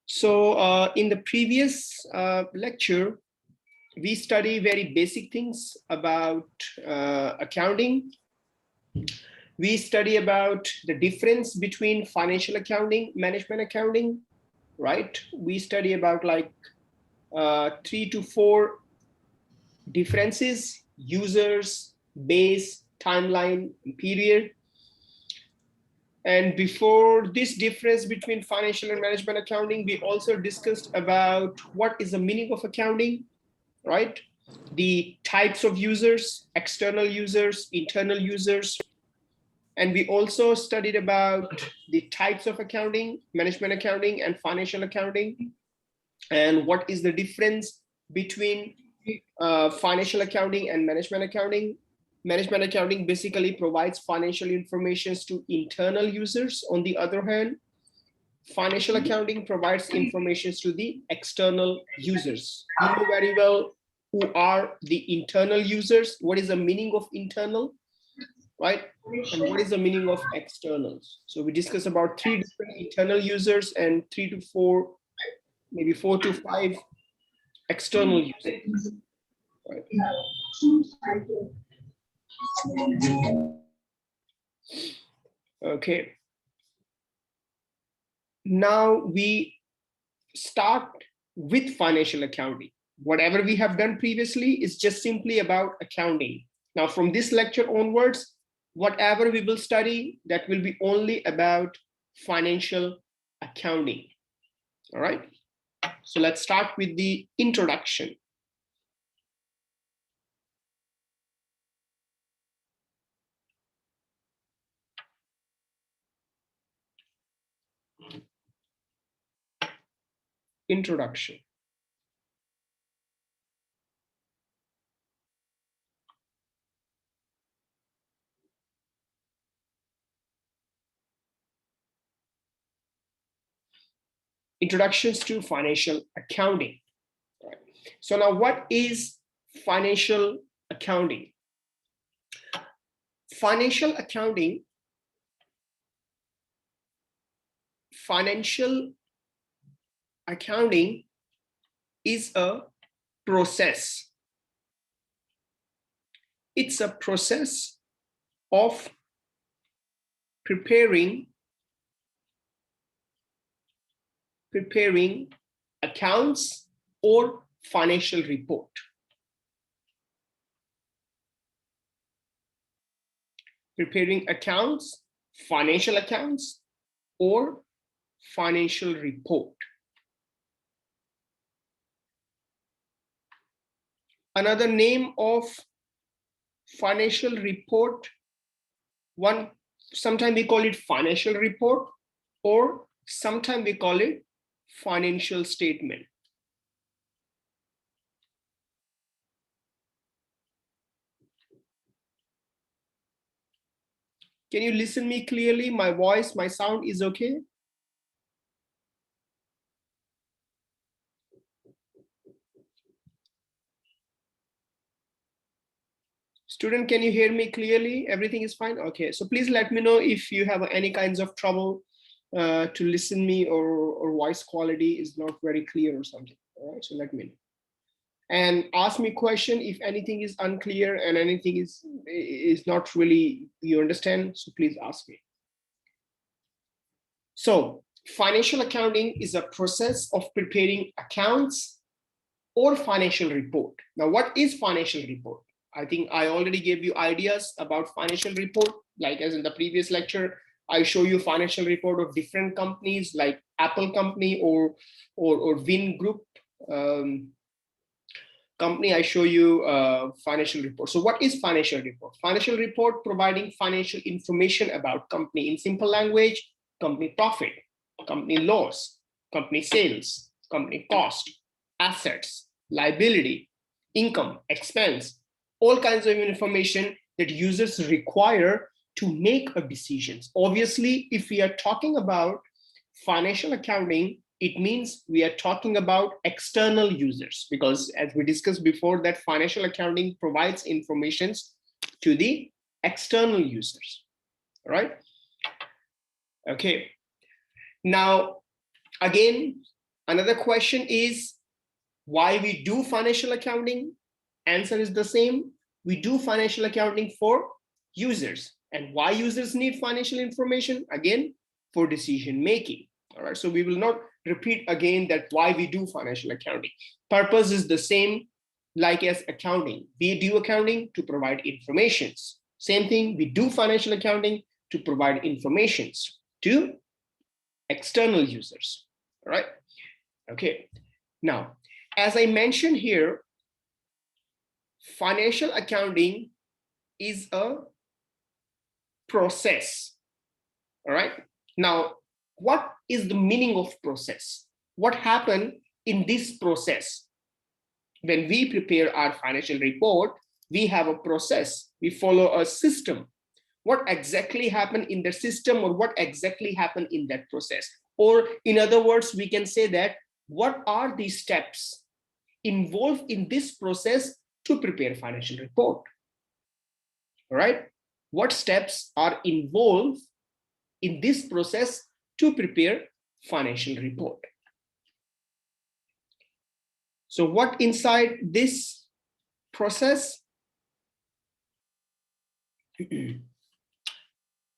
So in the previous lecture, we study very basic things about accounting. We study about the difference between financial accounting, management accounting, right? We study about like 3 to 4 differences: users, base, timeline, and period. And before this difference between financial and management accounting, we also discussed about what is the meaning of accounting, right? The types of users, external users, internal users. And we also studied about the types of accounting, management accounting and financial accounting, and what is the difference between financial accounting and management accounting. Management accounting basically provides financial information to internal users. On the other hand, financial accounting provides information to the external users. You know very well who are the internal users, what is the meaning of internal, right? And what is the meaning of externals. So we discussed about 3 different internal users and 3 to 4, maybe 4 to 5 external users. Right. Okay. Now we start with financial accounting. Whatever we have done previously is just simply about accounting. Now from this lecture onwards, whatever we will study, that will be only about financial accounting. All right. So let's start with the introduction. Introduction. Introductions to financial accounting. Right. So now what is financial accounting? Financial accounting, financial accounting is a process. It's a process of preparing accounts or financial report. Preparing accounts, financial accounts, or financial report. Another name of financial report, sometimes we call it financial report, or sometimes we call it financial statement. Can you listen me clearly? My voice, my sound is okay? Student, can you hear me clearly? Everything is fine? Okay, so please let me know if you have any kinds of trouble to listen me, or voice quality is not very clear or something. All right, so let me know. And ask me question if anything is unclear and anything is not really you understand, so please ask me. So financial accounting is a process of preparing accounts or financial report. Now, what is financial report? I think I already gave you ideas about financial report, like as in the previous lecture, I show you financial report of different companies like Apple company or Win Group company. I show you financial report. So what is financial report? Financial report providing financial information about company in simple language: company profit, company loss, company sales, company cost, assets, liability, income, expense, all kinds of information that users require to make a decisions. Obviously, if we are talking about financial accounting, it means we are talking about external users, because as we discussed before, that financial accounting provides information to the external users, right? Okay. Now, Again, another question is why we do financial accounting. Answer is the same. We do financial accounting for users. And why users need financial information? Again, for decision making. All right, so we will not repeat again that why we do financial accounting. Purpose is the same like as accounting. We do accounting to provide informations. Same thing, we do financial accounting to provide informations to external users. All right, okay. Now, as I mentioned here, financial accounting is a process. All right. Now, what is the meaning of process? What happened in this process? When we prepare our financial report, we have a process. We follow a system. What exactly happened in the system, or what exactly happened in that process? Or in other words, we can say that what are the steps involved in this process to prepare financial report? All right. What steps are involved in this process to prepare financial report? So what inside this process?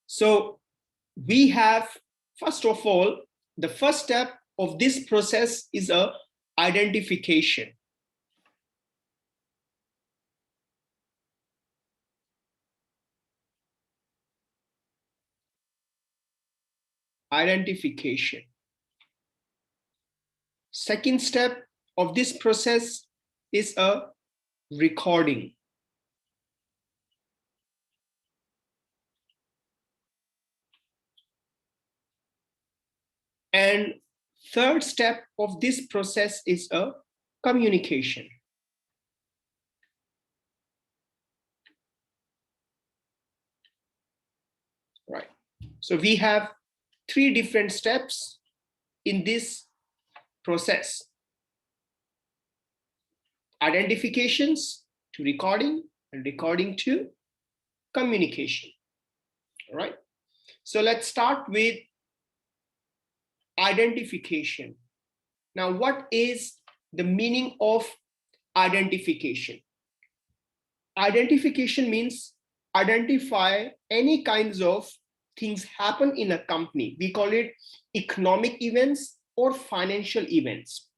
So we have, first of all, the first step of this process is a identification. Identification. Second step of this process is a recording. And third step of this process is a communication. Right. So we have three different steps in this process. Identifications to recording, and recording to communication. All right. So let's start with identification. Now, what is the meaning of identification? Identification means identify any kinds of things happen in a company. We call it economic events or financial events.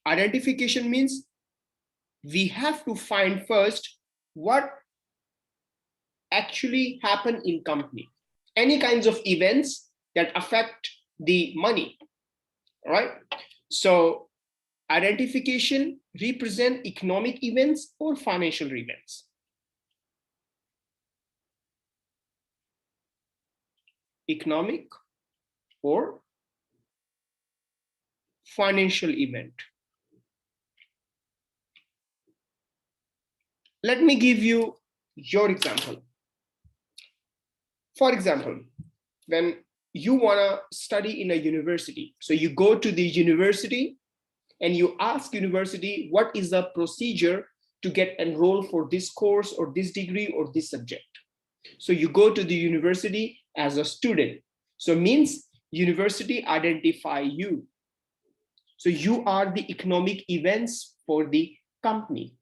Identification means we have to find first what actually happen in company. Any kinds of events that affect the money, all right? So identification represent economic events or financial events. Economic or financial event. Let me give you your example. For example, when you want to study in a university, so you go to the university and you ask university, what is the procedure to get enrolled for this course or this degree or this subject? So you go to the university as a student. So means university identify you. So you are the economic events for the company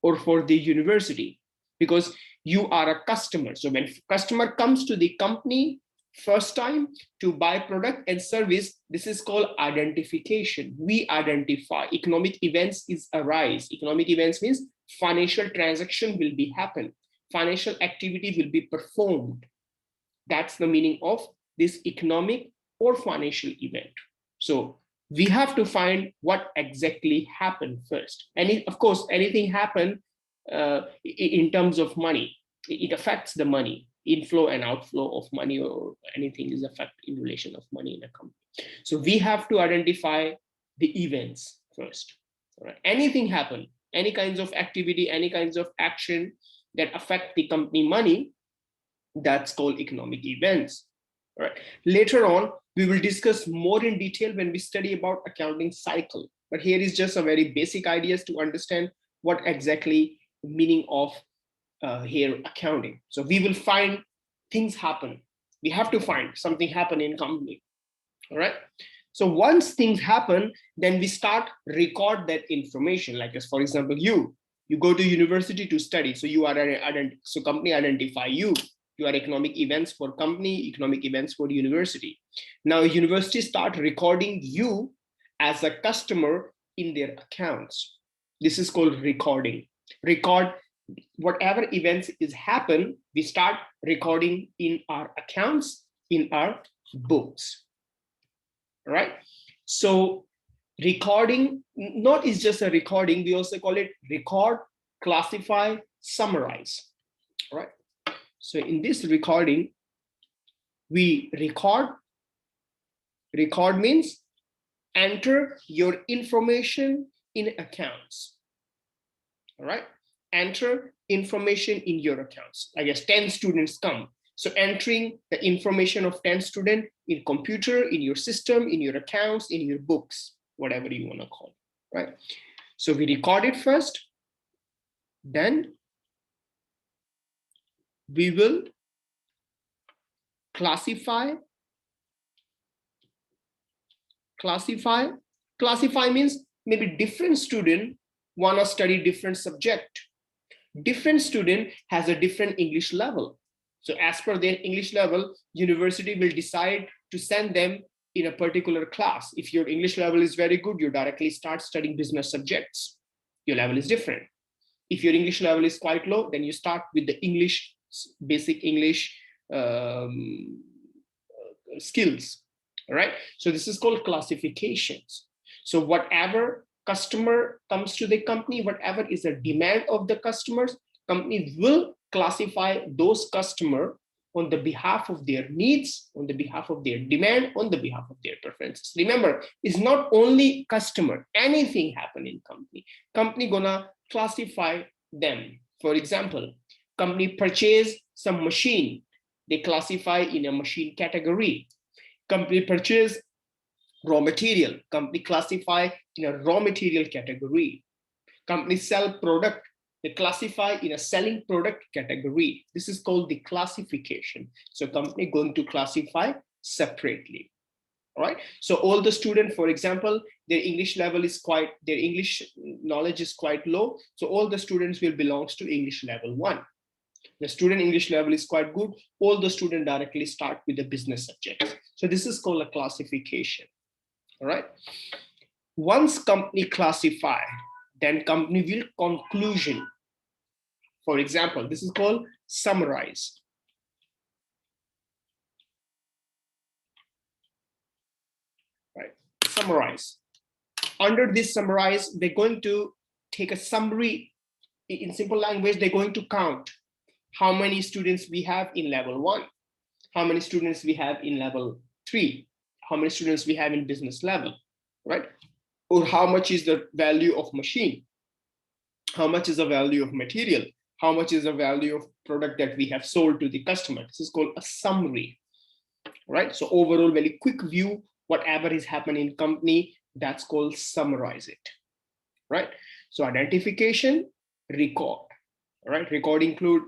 or for the university, because you are a customer. So when customer comes to the company first time to buy product and service, this is called identification. We identify economic events is arise. Economic events means financial transaction will be happen. Financial activity will be performed. That's the meaning of this economic or financial event. So we have to find what exactly happened first. And of course, anything happen in terms of money, it affects the money, inflow and outflow of money, or anything is affect in relation of money in a company. So we have to identify the events first. All right. Anything happen, any kinds of activity, any kinds of action that affect the company money, that's called economic events. All right. Later on, we will discuss more in detail when we study about accounting cycle. But here is just a very basic ideas to understand what exactly the meaning of here accounting. So we will find things happen. We have to find something happen in company. All right. So once things happen, then we start record that information. Like, as for example, you go to university to study, so you are so company identify you. You are economic events for company, economic events for university. Now university start recording you as a customer in their accounts. This is called recording. Record whatever events is happen, we start recording in our accounts, in our books. Right? So recording not is just a recording, we also call it record, classify, summarize. Right? So in this recording, we record means enter your information in accounts. All right? Enter information in your accounts. I guess 10 students come. So entering the information of 10 students in computer, in your system, in your accounts, in your books, whatever you want to call it, right? So we record it first, then we will classify. Classify means maybe different student want to study different subject. Different student has a different English level. So as per their English level, university will decide to send them in a particular class. If your English level is very good, you directly start studying business subjects. Your level is different. If your English level is quite low, then you start with the English, basic English skills. All right. So this is called classifications. So whatever customer comes to the company, whatever is the demand of the customers, company will classify those customer on the behalf of their needs, on the behalf of their demand, on the behalf of their preferences. Remember, it's not only customer, anything happen in company gonna classify them. For example, company purchase some machine, they classify in a machine category. Company purchase raw material, company classify in a raw material category. Company sell product, they classify in a selling product category. This is called the classification. So company going to classify separately. All right. So all the student, for example, their English level is quite, their English knowledge is quite low. So all the students will belongs to English level 1. The student English level is quite good. All the students directly start with the business subjects. So this is called a classification. All right. Once company classify, then company will conclusion. For example, this is called summarize. Right. Summarize. Under this summarize, they're going to take a summary. In simple language, they're going to count how many students we have in level 1, how many students we have in level 3, how many students we have in business level, right? Or how much is the value of machine, how much is the value of material, how much is the value of product that we have sold to the customer. This is called a summary, right? So overall, very quick view, whatever is happening in company, that's called summarize it, right? So identification, record, right? Record include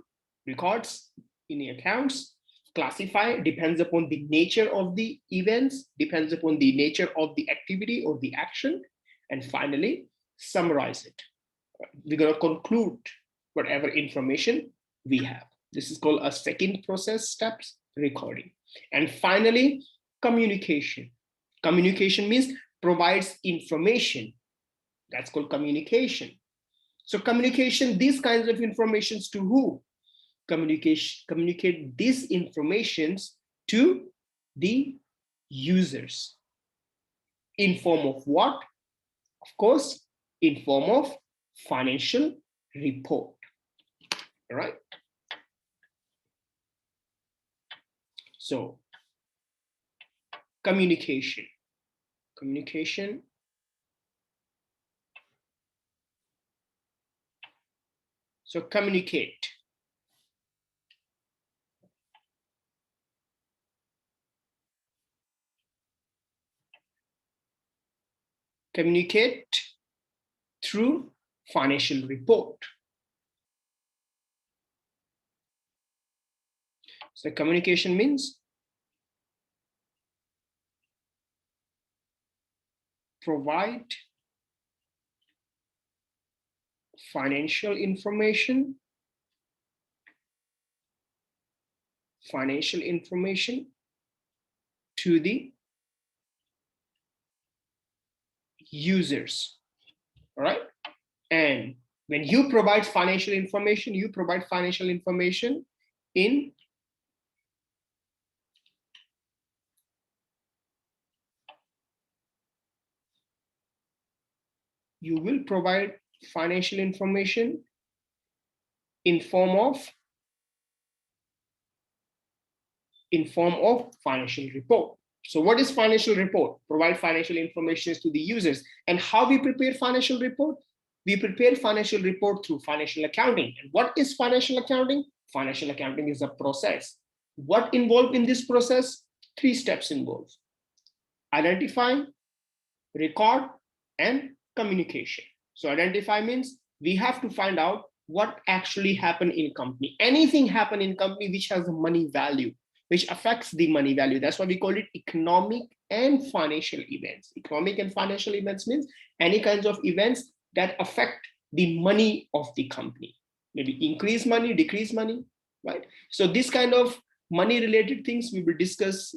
records in the accounts. Classify depends upon the nature of the events, depends upon the nature of the activity or the action. And finally, summarize it. We're going to conclude whatever information we have. This is called a second process steps, recording. And finally, communication. Communication means provides information. That's called communication. So communication, these kinds of informations to who? Communicate these informations to the users. In form of what? Of course, in form of financial report. All right. So communication. So communicate. Communicate through financial report. So communication means provide financial information to the users. All right. And when you provide financial information, you provide financial information in you will provide financial information in form of financial report. So what is financial report? Provide financial information to the users. And how we prepare financial report? We prepare financial report through financial accounting. And what is financial accounting? Financial accounting is a process. What involved in this process? 3 steps involved: identify, record, and communication. So identify means we have to find out what actually happened in company. Anything happen in company which has a money value, which affects the money value. That's why we call it economic and financial events. Economic and financial events means any kinds of events that affect the money of the company. Maybe increase money, decrease money, right? So this kind of money related things we will discuss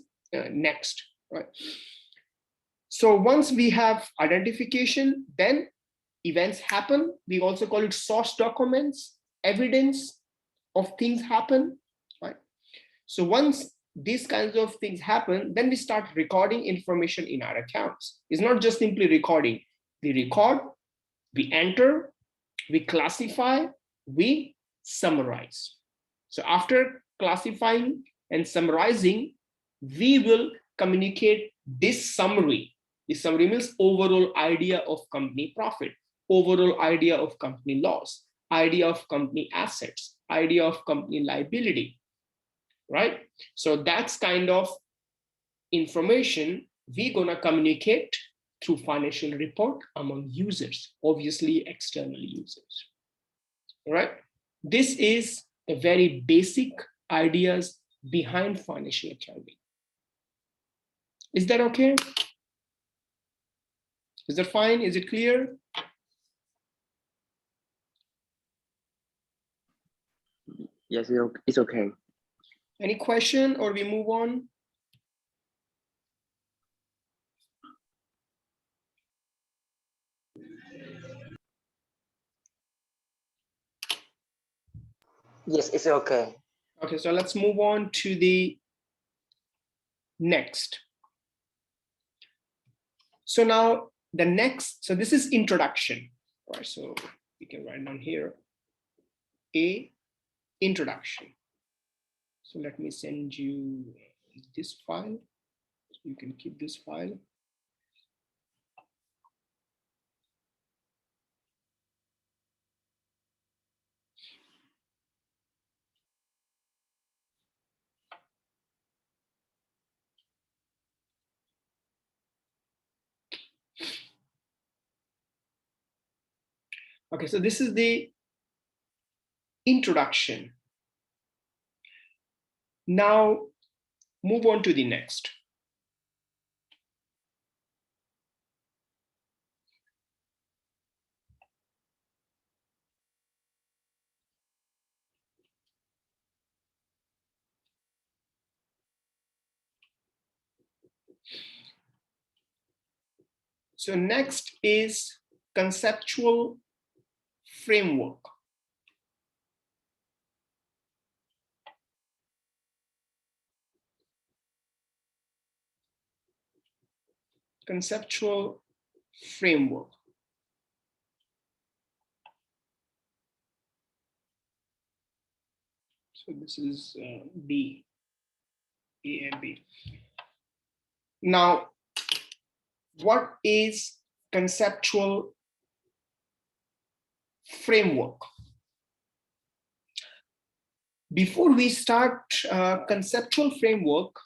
next, right? So once we have identification, then events happen. We also call it source documents, evidence of things happen, right? So once these kinds of things happen, then we start recording information in our accounts. It's not just simply recording. We record, we enter, we classify, we summarize. So after classifying and summarizing, we will communicate this summary. The summary means overall idea of company profit, overall idea of company loss, idea of company assets, idea of company liability, right? So that's kind of information we're gonna communicate through financial report among users, obviously external users, all right? This is a very basic ideas behind financial accounting. Is that okay? Is that fine? Is it clear? Yes, it's okay. Any question or we move on? Yes, it's okay. Okay, so let's move on to the next. So now the next, so this is introduction, right? So we can write down here, introduction. So let me send you this file. You can keep this file. Okay, so this is the introduction. Now move on to the next. So next is conceptual framework. Conceptual framework. So this is B, A and B. Now, what is conceptual framework? Before we start conceptual framework,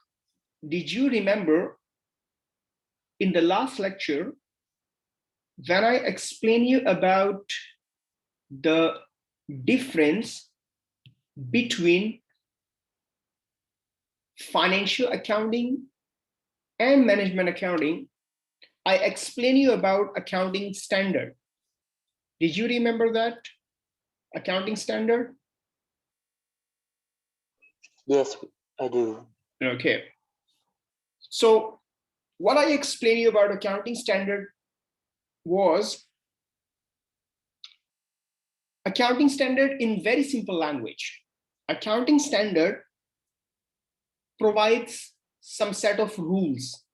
did you remember in the last lecture when I explained you about the difference between financial accounting and management accounting? I explained you about accounting standard. Did you remember that? Accounting standard? Yes, I do. Okay. So what I explained you about accounting standard was accounting standard in very simple language. Accounting standard provides some set of rules,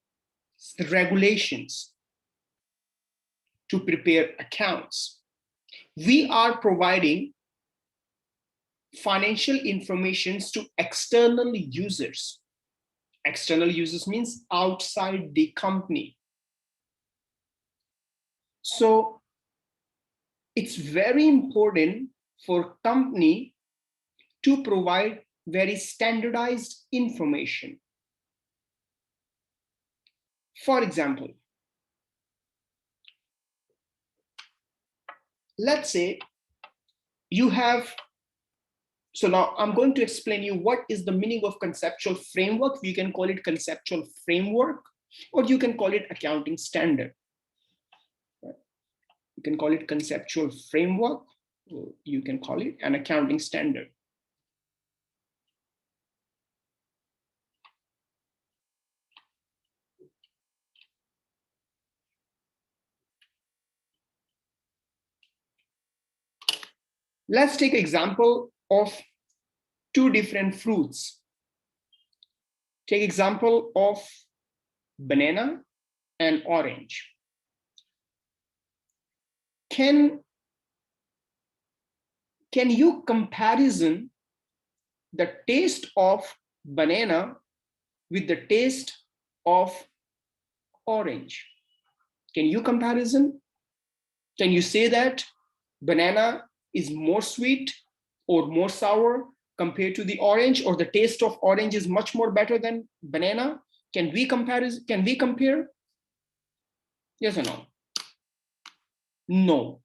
regulations to prepare accounts. We are providing financial information to external users. External users means outside the company. So it's very important for company to provide very standardized information. For example, let's say you have, so now I'm going to explain you what is the meaning of conceptual framework. You can call it conceptual framework, or you can call it accounting standard. You can call it conceptual framework, or you can call it an accounting standard. Let's take example of two different fruits. Take example of banana and orange. Can you comparison the taste of banana with the taste of orange? Can you comparison? Can you say that banana is more sweet or more sour compared to the orange, or the taste of orange is much more better than banana? Can we compare? Yes or no? No.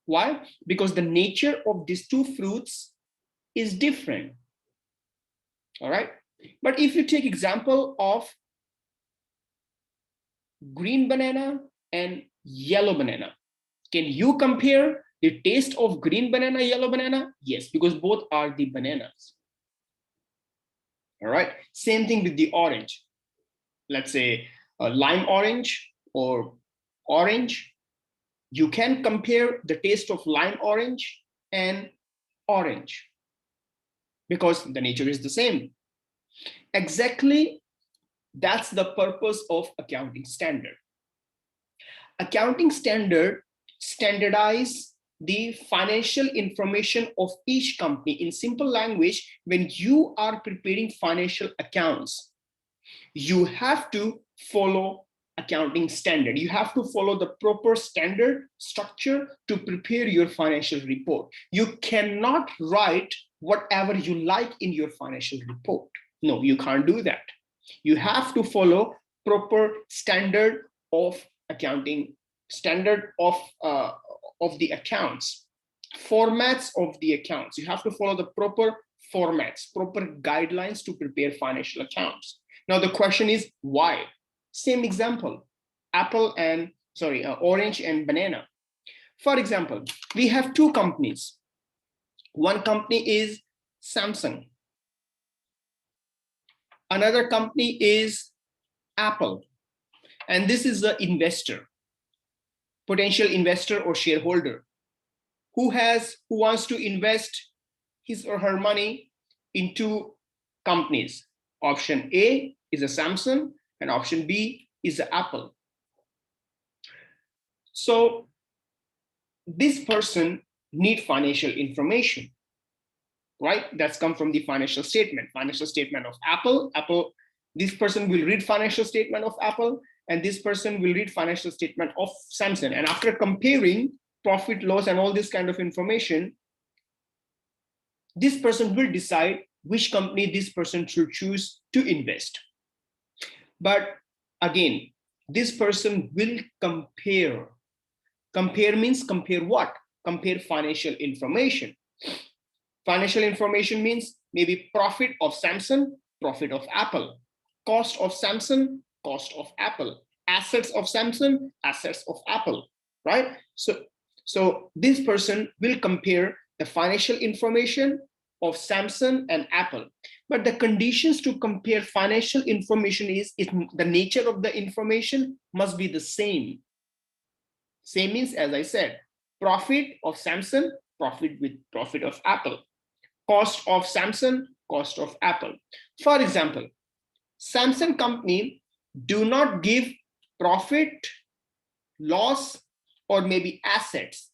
Why? Because the nature of these two fruits is different. All right. But if you take example of green banana and yellow banana, can you compare the taste of green banana, yellow banana? Yes, because both are the bananas. All right. Same thing with the orange. Let's say a lime orange or orange. You can compare the taste of lime orange and orange because the nature is the same. Exactly, that's the purpose of accounting standard. Accounting standard standardize the financial information of each company. In simple language, when you are preparing financial accounts, you have to follow accounting standard. You have to follow the proper standard structure to prepare your financial report. You cannot write whatever you like in your financial report. No, you can't do that. You have to follow proper standard of accounting, standard of the accounts, formats of the accounts. You have to follow the proper formats, proper guidelines to prepare financial accounts. Now the question is why? Same example, orange and banana. For example, we have two companies. One company is Samsung. Another company is Apple. And this is the investor, potential investor or shareholder who wants to invest his or her money into companies. Option A is a Samsung and option B is a Apple. So this person needs financial information, right? That's come from the financial statement of Apple. This person will read financial statement of Apple, and this person will read financial statement of Samsung. And after comparing profit, loss, and all this kind of information, this person will decide which company this person should choose to invest. But again, this person will compare. Compare means compare what? Compare financial information. Financial information means maybe profit of Samsung, profit of Apple, cost of Samsung, cost of Apple, assets of Samsung, assets of Apple, right? So this person will compare the financial information of Samsung and Apple. But the conditions to compare financial information is the nature of the information must be the same. Same means, as I said, profit of Samsung, profit with profit of Apple. Cost of Samsung, cost of Apple. For example, Samsung company do not give profit, loss, or maybe assets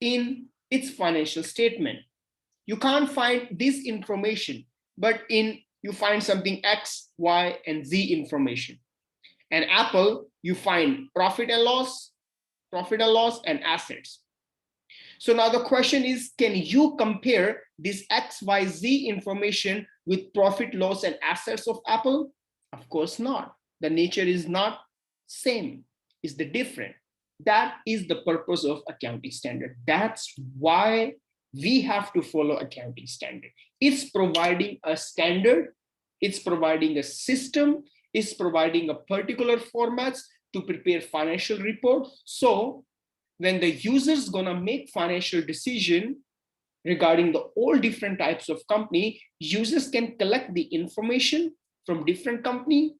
in its financial statement. You can't find this information, but you find something X, Y, and Z information. And Apple, you find profit and loss, and assets. So now the question is, can you compare this X, Y, Z information with profit, loss, and assets of Apple? Of course not. The nature is not same, is the different. That is the purpose of accounting standard. That's why we have to follow accounting standard. It's providing a standard, it's providing a system, it's providing a particular formats to prepare financial report. So when the user's gonna make financial decision regarding the all different types of company, users can collect the information from different company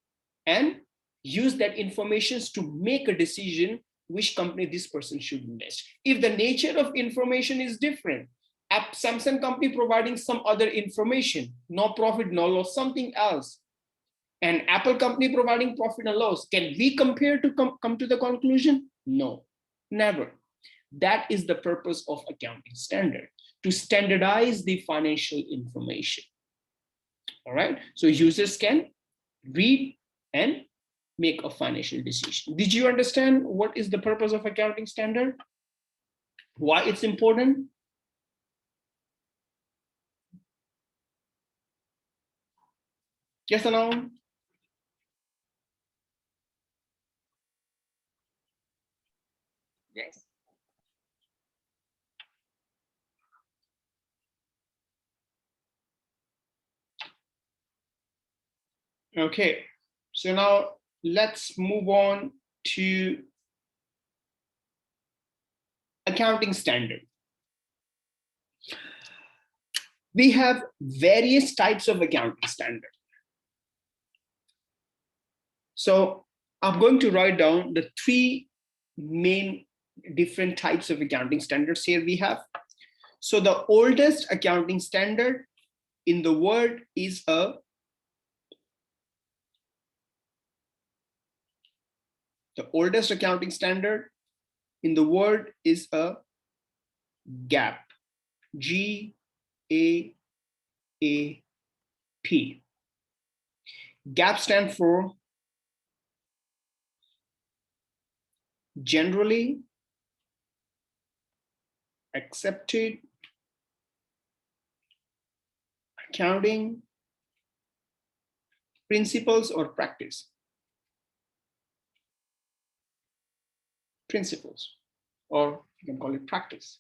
and use that information to make a decision which company this person should invest. If the nature of information is different, Samsung company providing some other information, no profit, no loss, something else, and Apple company providing profit and loss, can we compare to come to the conclusion? No, never. That is the purpose of accounting standard, to standardize the financial information. All right, so users can read and make a financial decision. Did you understand what is the purpose of accounting standard? Why it's important? Yes or no? Yes. Okay, so now let's move on to accounting standard. We have various types of accounting standard. So I'm going to write down the three main different types of accounting standards here we have. So the oldest accounting standard in the world is the oldest accounting standard in the world is a GAAP, G-A-A-P. GAAP stands for Generally Accepted Accounting Principles or Practice. Principles, or you can call it practice.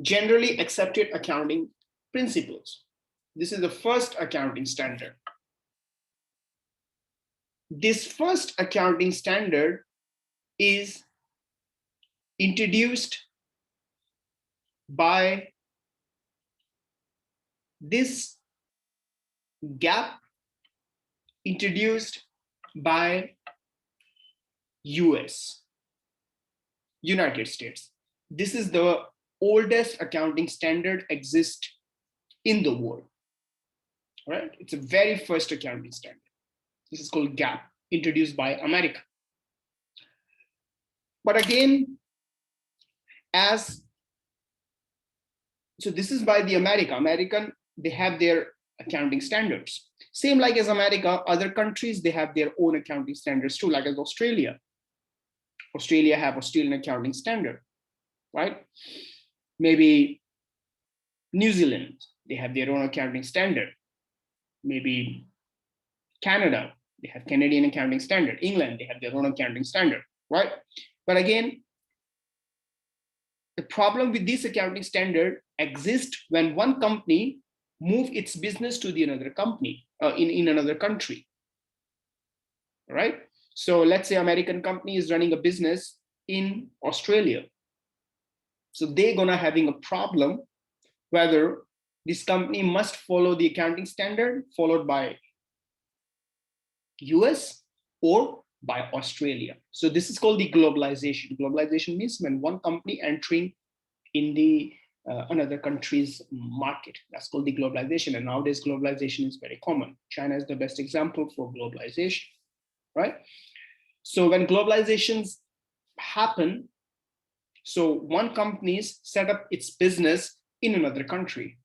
Generally Accepted Accounting Principles. This is the first accounting standard. This first accounting standard is introduced by this GAAP, introduced by US, United States. This is the oldest accounting standard exist in the world, right? It's a very first accounting standard. This is called GAAP, introduced by America. But again, so this is by the American, they have their accounting standards. Same like as America, other countries, they have their own accounting standards too, like as Australia. Australia have Australian accounting standard, right? Maybe New Zealand, they have their own accounting standard. Maybe Canada, they have Canadian accounting standard. England, they have their own accounting standard, right? But again, the problem with this accounting standard exists when one company move its business to the another company in another country, right? So let's say American company is running a business in Australia. So they're gonna having a problem whether this company must follow the accounting standard followed by US or by Australia. So this is called the globalization. Globalization means when one company entering in the another country's market. That's called the globalization. And nowadays globalization is very common. China is the best example for globalization, right? So when globalizations happen, so one company's set up its business in another country.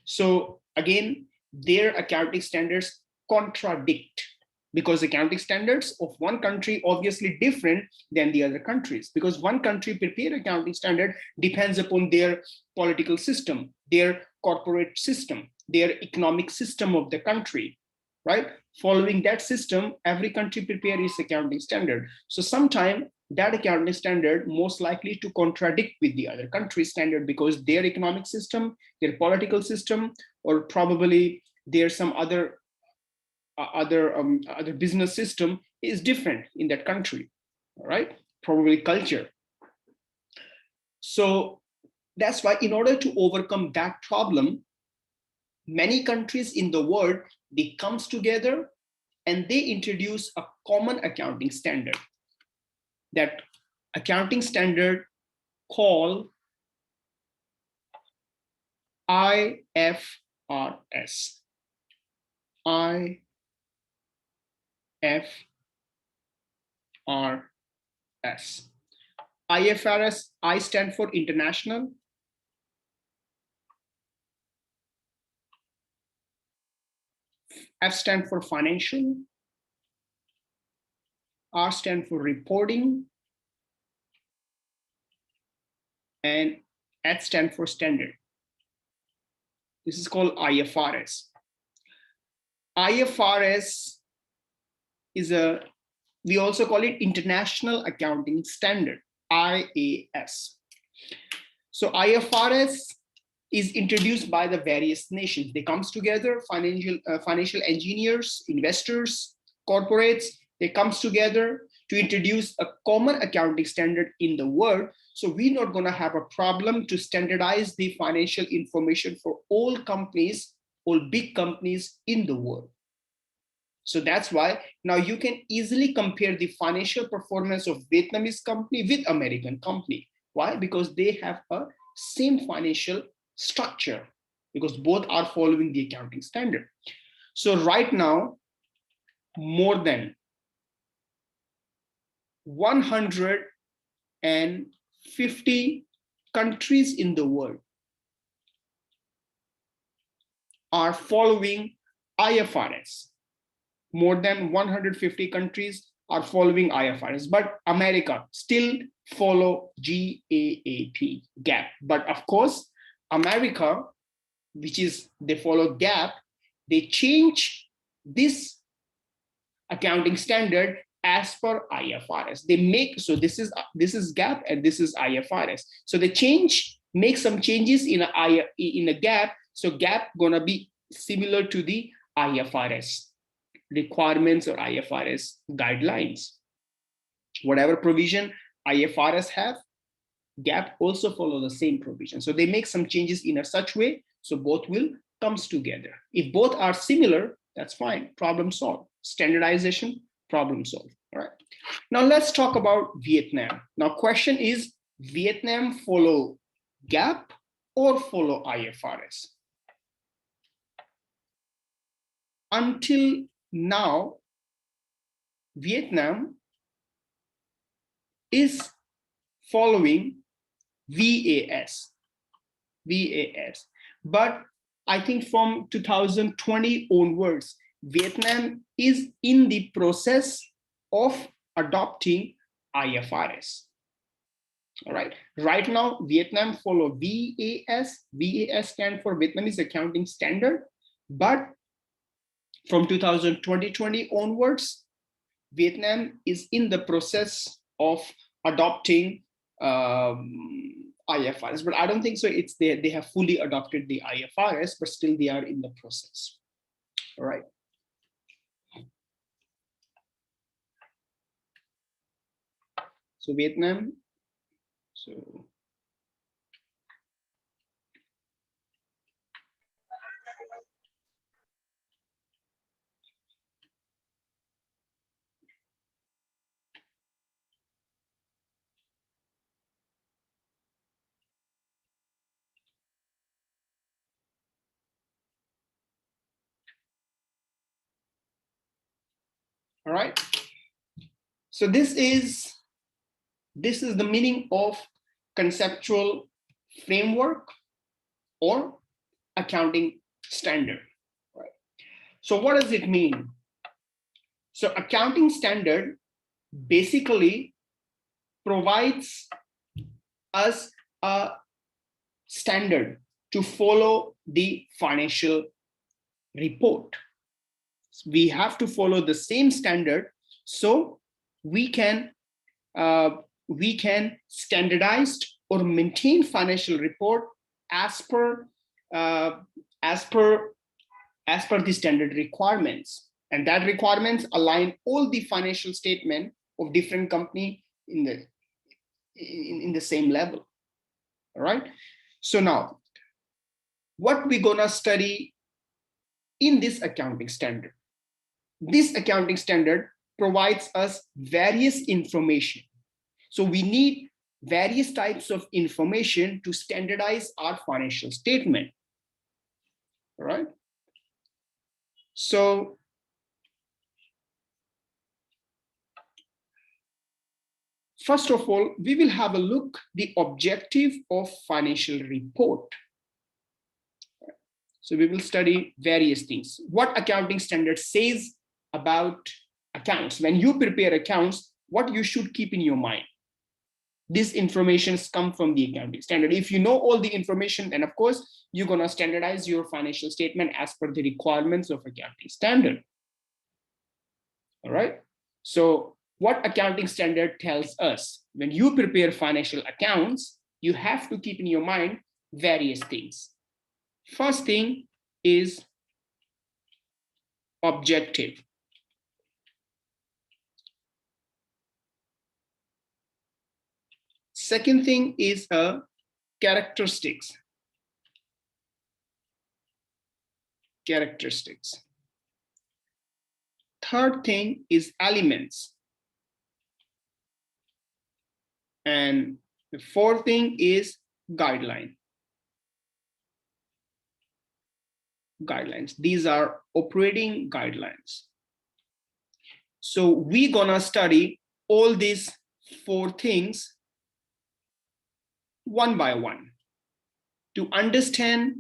So again, their accounting standards contradict, because accounting standards of one country obviously different than the other countries, because one country prepare accounting standard depends upon their political system, their corporate system, their economic system of the country, right? Following that system, every country prepare its accounting standard. So sometime that accounting standard most likely to contradict with the other country's standard, because their economic system, their political system, or probably there's some other business system is different in that country, right? Probably culture. So that's why in order to overcome that problem, many countries in the world, they comes together and they introduce a common accounting standard. That accounting standard called IFRS. IFRS. IFRS, I stand for international. F stand for financial. R stand for reporting. And H stand for standard. This is called IFRS. IFRS is we also call it International Accounting Standard, IAS. So IFRS is introduced by the various nations. They comes together, financial engineers, investors, corporates, they comes together to introduce a common accounting standard in the world. So we're not gonna have a problem to standardize the financial information for all companies, all big companies in the world. So that's why now you can easily compare the financial performance of Vietnamese company with American company. Why? Because they have a same financial structure, because both are following the accounting standard. So right now, more than 150 countries in the world are following IFRS. More than 150 countries are following IFRS, but America still follow GAAP, GAAP. But of course, America, which is they follow GAAP, they change this accounting standard as per IFRS. They make, so this is GAAP and this is IFRS. So they make some changes in a GAAP. So GAAP gonna be similar to the IFRS requirements or IFRS guidelines. Whatever provision IFRS have, GAAP also follow the same provision. So they make some changes in a such way, so both will comes together. If both are similar, that's fine, problem solved. Standardization, problem solved. All right. Now let's talk about Vietnam. Now question is, Vietnam follow GAAP or follow IFRS? Until now, Vietnam is following VAS. But I think from 2020 onwards, Vietnam is in the process of adopting IFRS. All right. Right now, Vietnam follow VAS. VAS stand for Vietnamese Accounting Standard. But from 2020 onwards, Vietnam is in the process of adopting IFRS, but I don't think so. It's they have fully adopted the IFRS, but still they are in the process. All right. So Vietnam. So all right. So this is the meaning of conceptual framework or accounting standard. Right. So what does it mean? So accounting standard basically provides us a standard to follow the financial report. We have to follow the same standard so we can uh, standardize or maintain financial report as per uh, as per the standard requirements, and that requirements align all the financial statement of different company in the same level. All right. So now what we're gonna study in this accounting standard. This accounting standard provides us various information. So we need various types of information to standardize our financial statement. All right. So first of all, we will have a look the objective of financial report. So we will study various things. What accounting standard says about accounts. When you prepare accounts, what you should keep in your mind. This information comes from the accounting standard. If you know all the information, then of course, you're gonna standardize your financial statement as per the requirements of accounting standard. All right. So what accounting standard tells us? When you prepare financial accounts, you have to keep in your mind various things. First thing is objective. Second thing is characteristics. Third thing is elements. And the fourth thing is guidelines. These are operating guidelines. So we're gonna study all these four things one by one to understand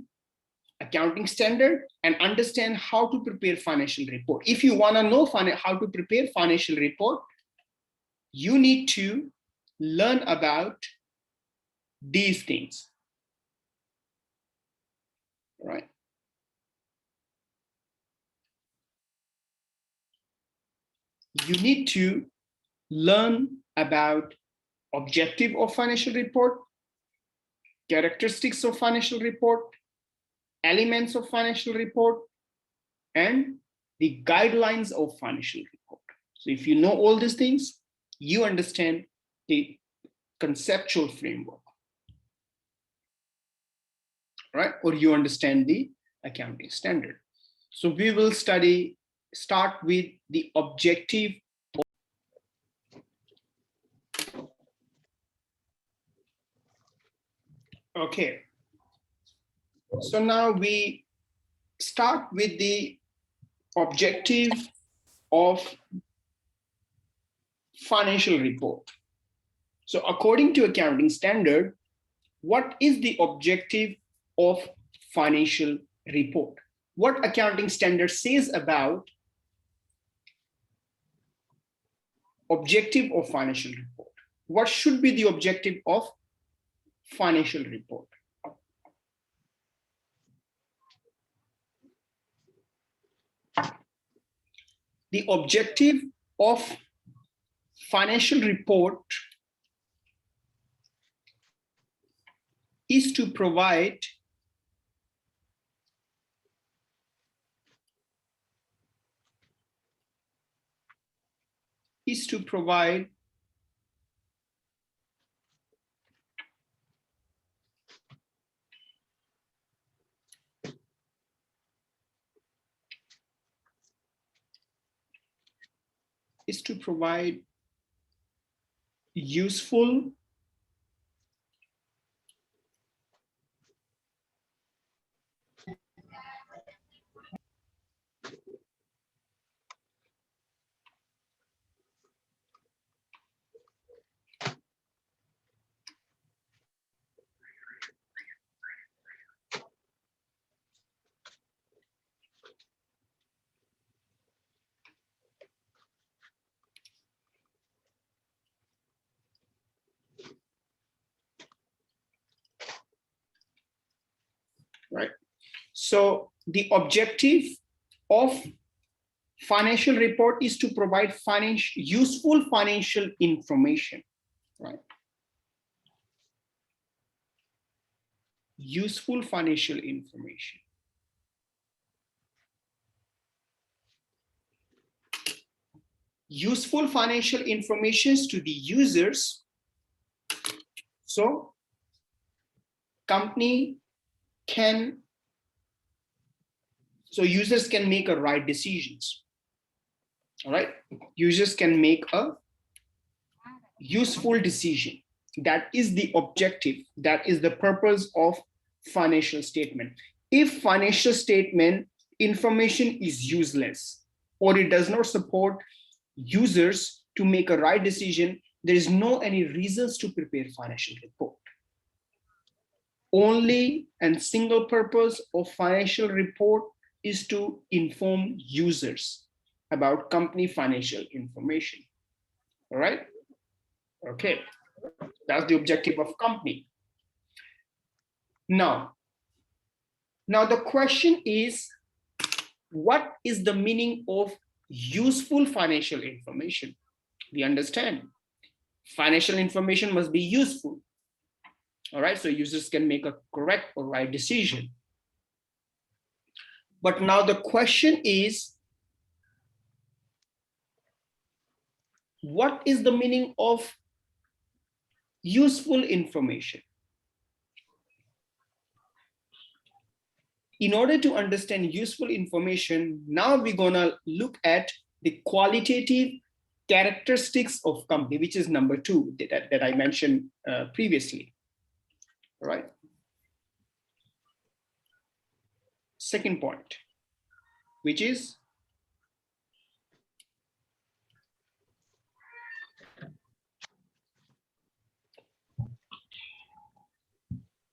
accounting standard and understand how to prepare financial report. If you wanna know how to prepare financial report, you need to learn about these things, right? You need to learn about objective of financial report, characteristics of financial report, elements of financial report, and the guidelines of financial report. So if you know all these things, you understand the conceptual framework, right? Or you understand the accounting standard. So we will start with the objective. Okay. So now we start with the objective of financial report. So according to accounting standard, what is the objective of financial report? What accounting standard says about objective of financial report? What should be the objective of financial report? The objective of financial report is to provide is to provide useful right? So the objective of financial report is to provide useful financial information, right? Useful financial information. Useful financial information to the users. So company can, so users can make a right decisions. All right, users can make a useful decision. That is the objective, that is the purpose of financial statement. If financial statement information is useless or it does not support users to make a right decision, there is no any reasons to prepare financial report. Only and single purpose of financial report is to inform users about company financial information. All right, okay, that's the objective of company. Now the question is, what is the meaning of useful financial information? We understand financial information must be useful. All right, so users can make a correct or right decision. But now the question is, what is the meaning of useful information? In order to understand useful information, now we're gonna look at the qualitative characteristics of company, which is number 2 that I mentioned previously. All right. Second point, which is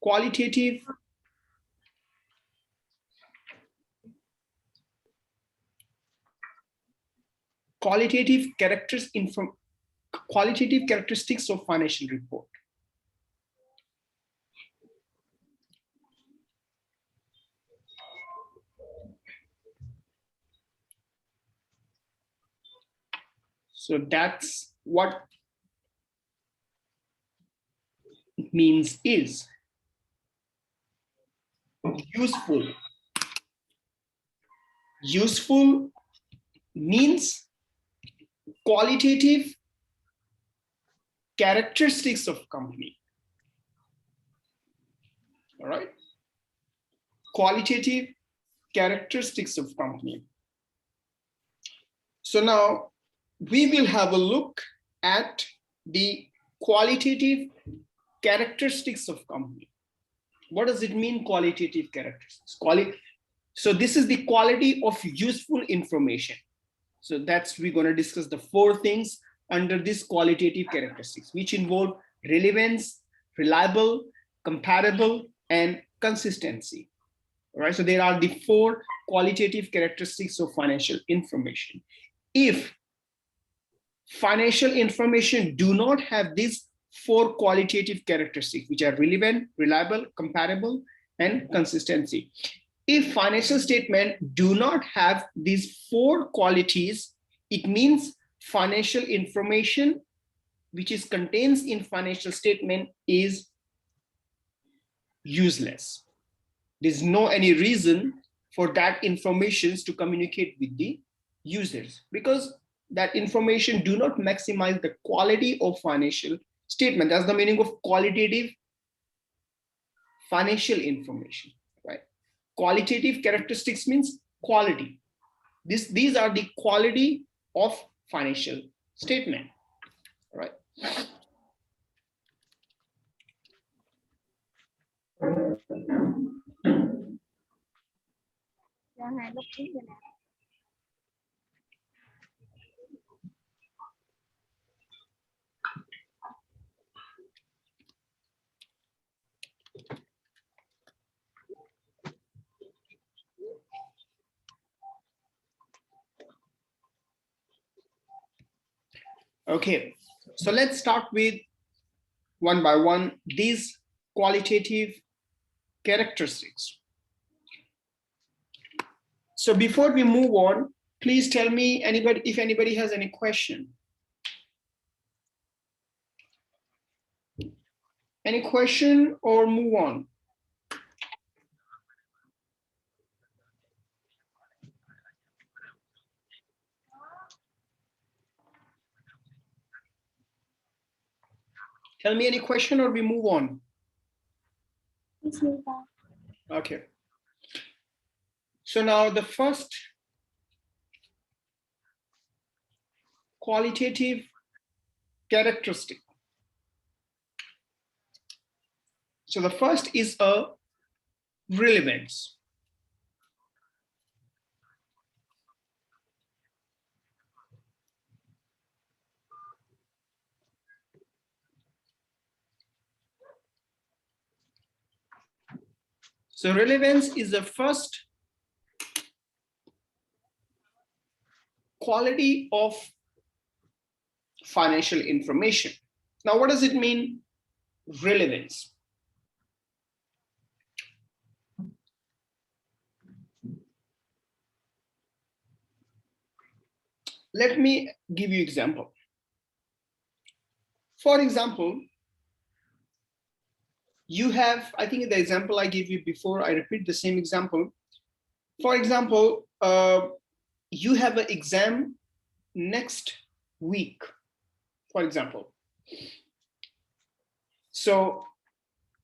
qualitative characteristics of financial report. So that's what it means is useful. Useful means qualitative characteristics of company. All right, qualitative characteristics of company. So now we will have a look at the qualitative characteristics of company. What does it mean, qualitative characteristics? So this is the quality of useful information. So that's, we're going to discuss the 4 things under this qualitative characteristics, which involve relevance, reliable, comparable, and consistency. All right, so there are the 4 qualitative characteristics of financial information. If financial information do not have these 4 qualitative characteristics, which are relevant, reliable, comparable, and consistency. If financial statement do not have these 4 qualities, it means financial information which is contains in financial statement is useless. There's no any reason for that information to communicate with the users, because that information do not maximize the quality of financial statement. That's the meaning of qualitative financial information, right? Qualitative characteristics means quality. These are the quality of financial statement, right? Okay, so let's start with one by one these qualitative characteristics. So before we move on, please tell me if anybody has any question. Any question or move on? Tell me any question or we move on. Okay. So now the first qualitative characteristic. So the first is a relevance. So relevance is the first quality of financial information. Now, what does it mean, relevance? Let me give you example. For example, you have, I think the example I gave you before, I repeat the same example. For example, you have an exam next week, for example. So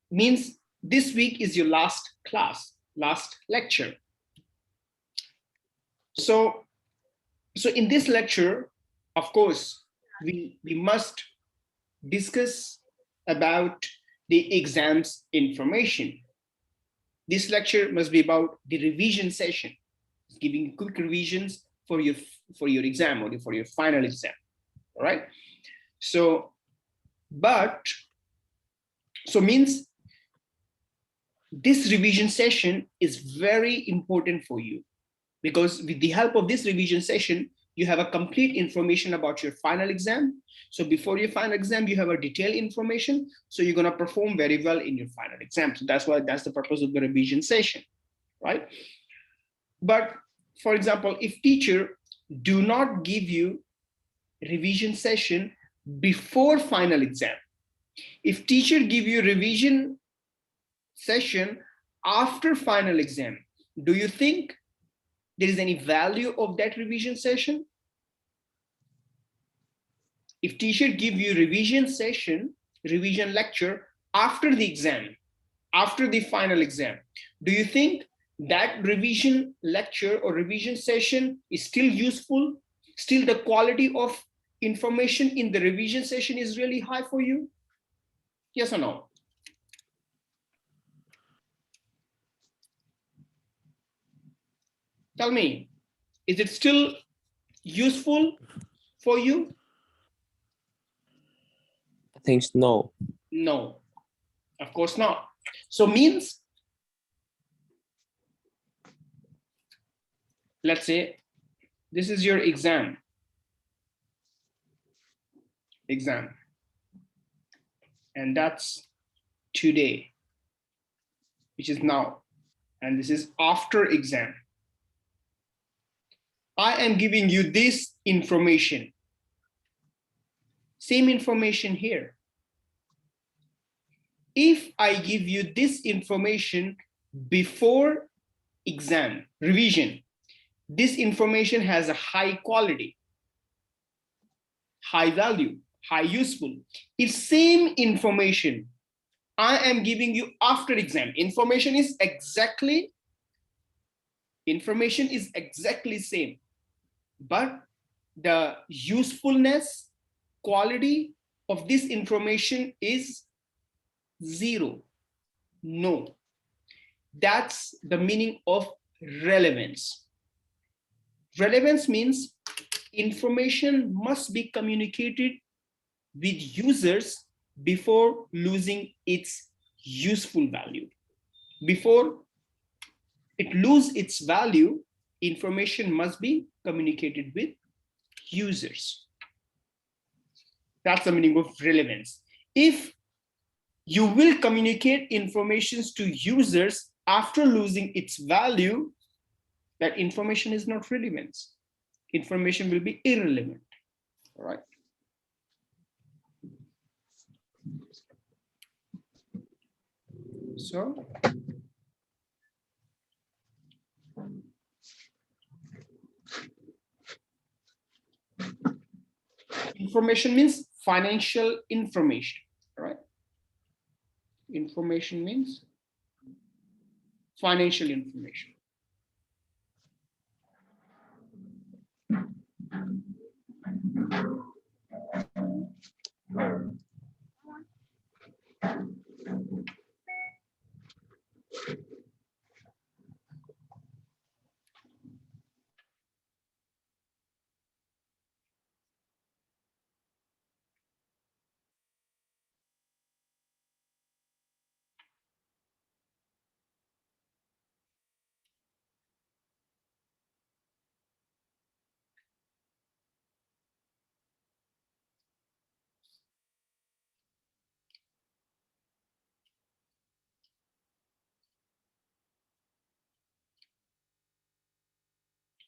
means this week is your last class, last lecture. So in this lecture, of course, we must discuss about the exam's information. This lecture must be about the revision session, giving quick revisions for your exam or for your final exam. All right. So means this revision session is very important for you, because with the help of this revision session, you have a complete information about your final exam. So before your final exam, you have a detailed information. So you're going to perform very well in your final exam. So that's the purpose of the revision session, right? But for example, if teacher do not give you revision session before final exam, if teacher give you revision session after final exam, do you think there is any value of that revision session? If teacher give you revision session, revision lecture after the exam, after the final exam, do you think that revision lecture or revision session is still useful? Still the quality of information in the revision session is really high for you? Yes or no? Tell me, is it still useful for you? I think no. No, of course not. So means, let's say this is your exam, and that's today, which is now, and this is after exam. I am giving you this information, same information here. If I give you this information before exam, revision, this information has a high quality, high value, high useful. If same information I am giving you after exam, information is exactly same, but the usefulness, quality of this information is zero. No. That's the meaning of relevance. Relevance means information must be communicated with users before losing its useful value. Before it loses its value, information must be communicated with users. That's the meaning of relevance. If you will communicate information to users after losing its value, that information is not relevant. Information will be irrelevant. All right. So information means financial information. All right. Information means financial information.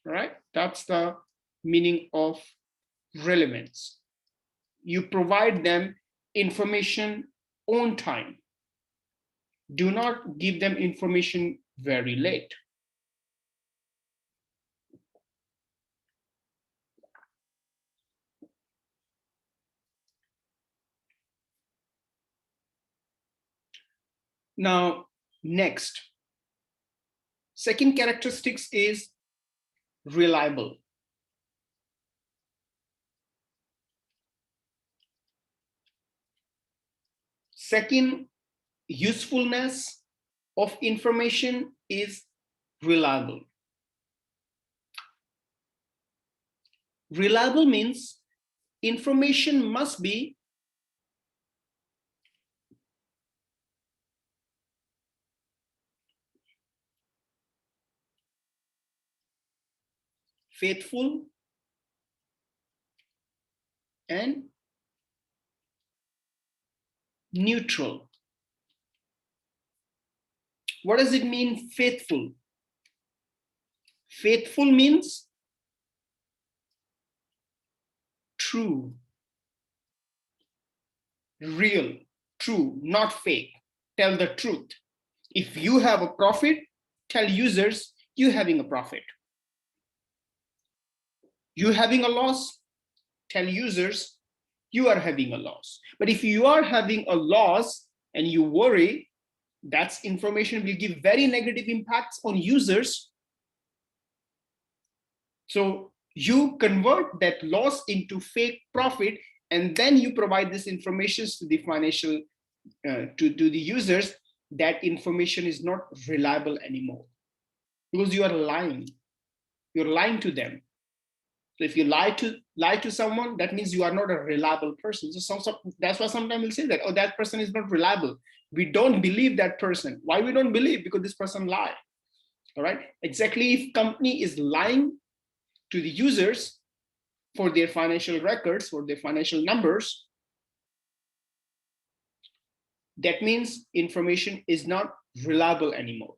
All right. That's the meaning of relevance. You provide them information on time. Do not give them information very late. Now, next, second characteristics is reliable. Second usefulness of information is reliable. Reliable means information must be faithful and neutral. What does it mean, faithful? Faithful means true, real, true, not fake. Tell the truth. If you have a profit, tell users you're having a profit. You're having a loss, tell users you are having a loss. But if you are having a loss and you worry, that information will give very negative impacts on users. So you convert that loss into fake profit, and then you provide this information to the financial, to the users. That information is not reliable anymore because you are lying. You're lying to them. So if you lie to someone, that means you are not a reliable person. So that's why sometimes we'll say that, oh, that person is not reliable. We don't believe that person. Why we don't believe? Because this person lied. All right. Exactly. If company is lying to the users for their financial records, for their financial numbers, that means information is not reliable anymore.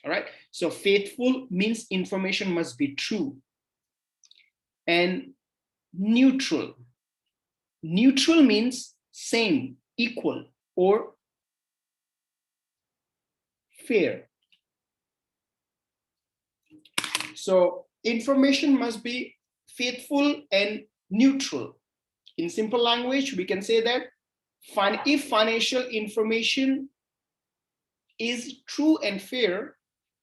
All right. So faithful means information must be true. And neutral. Neutral means same, equal, or fair. So information must be faithful and neutral. In simple language, we can say that if financial information is true and fair,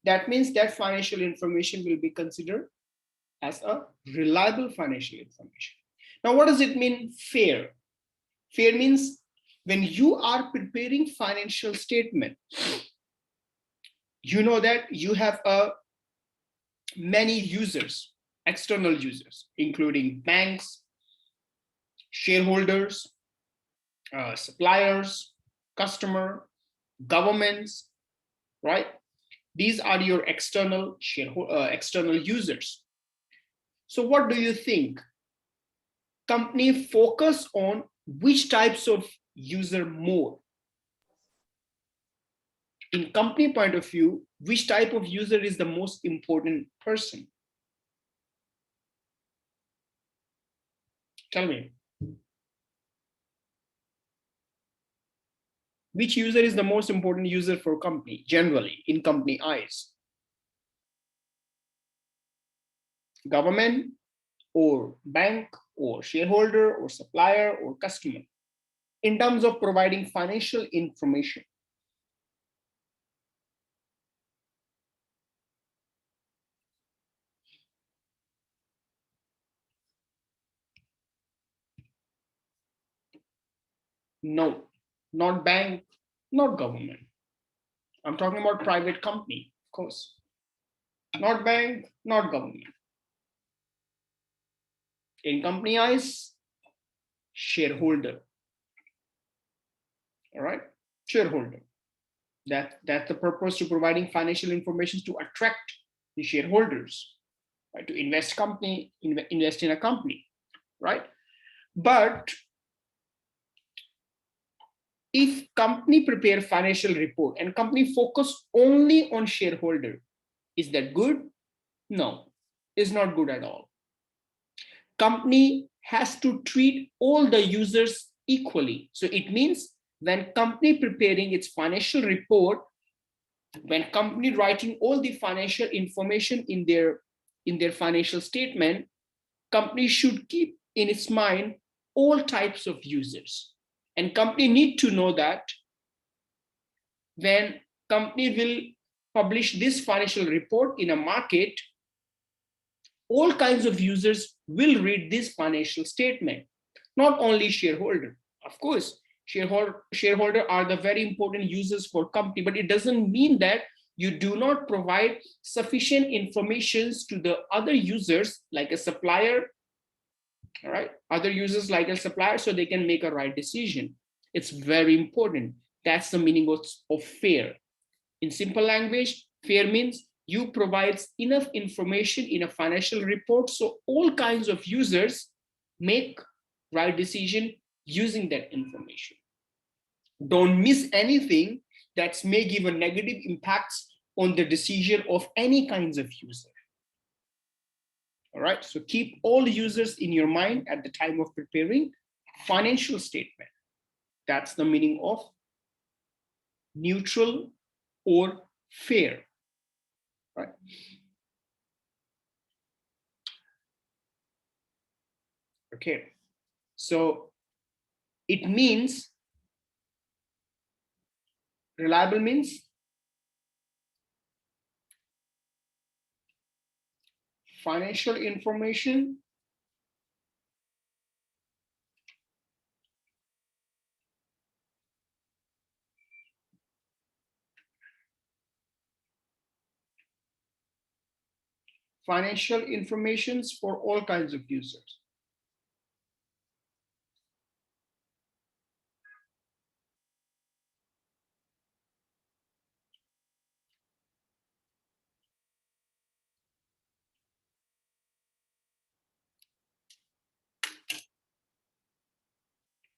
that means that financial information will be considered as a reliable financial information. Now, what does it mean fair? Fair means when you are preparing financial statement, you know that you have many users, external users, including banks, shareholders, suppliers, customer, governments, right? These are your external external users. So what do you think? Company focus on which types of user more? In company point of view, which type of user is the most important person? Tell me. Which user is the most important user for company, generally, in company eyes? Government, or bank, or shareholder, or supplier, or customer, in terms of providing financial information? No, not bank, not government. I'm talking about private company, of course. Not bank, not government. In company eyes, shareholder. All right, shareholder. That's the purpose to providing financial information to attract the shareholders, right? To invest in a company, right? But if company prepare financial report and company focus only on shareholder, is that good? No, it's not good at all. Company has to treat all the users equally. So it means when company preparing its financial report, when company writing all the financial information in their financial statement, company should keep in its mind all types of users. And company need to know that when company will publish this financial report in a market, all kinds of users will read this financial statement, not only shareholder. Of course, shareholder are the very important users for company, but it doesn't mean that you do not provide sufficient information to the other users like a supplier, all right, other users like a supplier, so they can make a right decision. It's very important. That's the meaning of fair. In simple language, fair means you provide enough information in a financial report so all kinds of users make right decision using that information. Don't miss anything that may give a negative impacts on the decision of any kinds of user. All right, so keep all users in your mind at the time of preparing financial statement. That's the meaning of neutral or fair, right? Okay, so it means reliable means financial information for all kinds of users.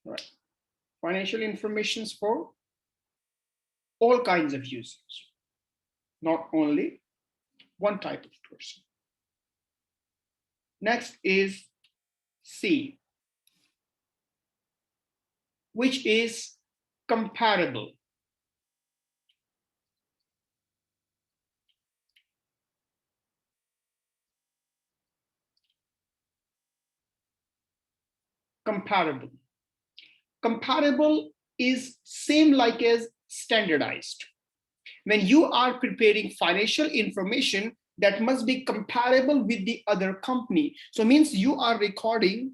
Right. Financial information for all kinds of users, not only one type of person. Next is C, which is comparable. Comparable. Comparable is same like as standardized. When you are preparing financial information, that must be comparable with the other company. So means you are recording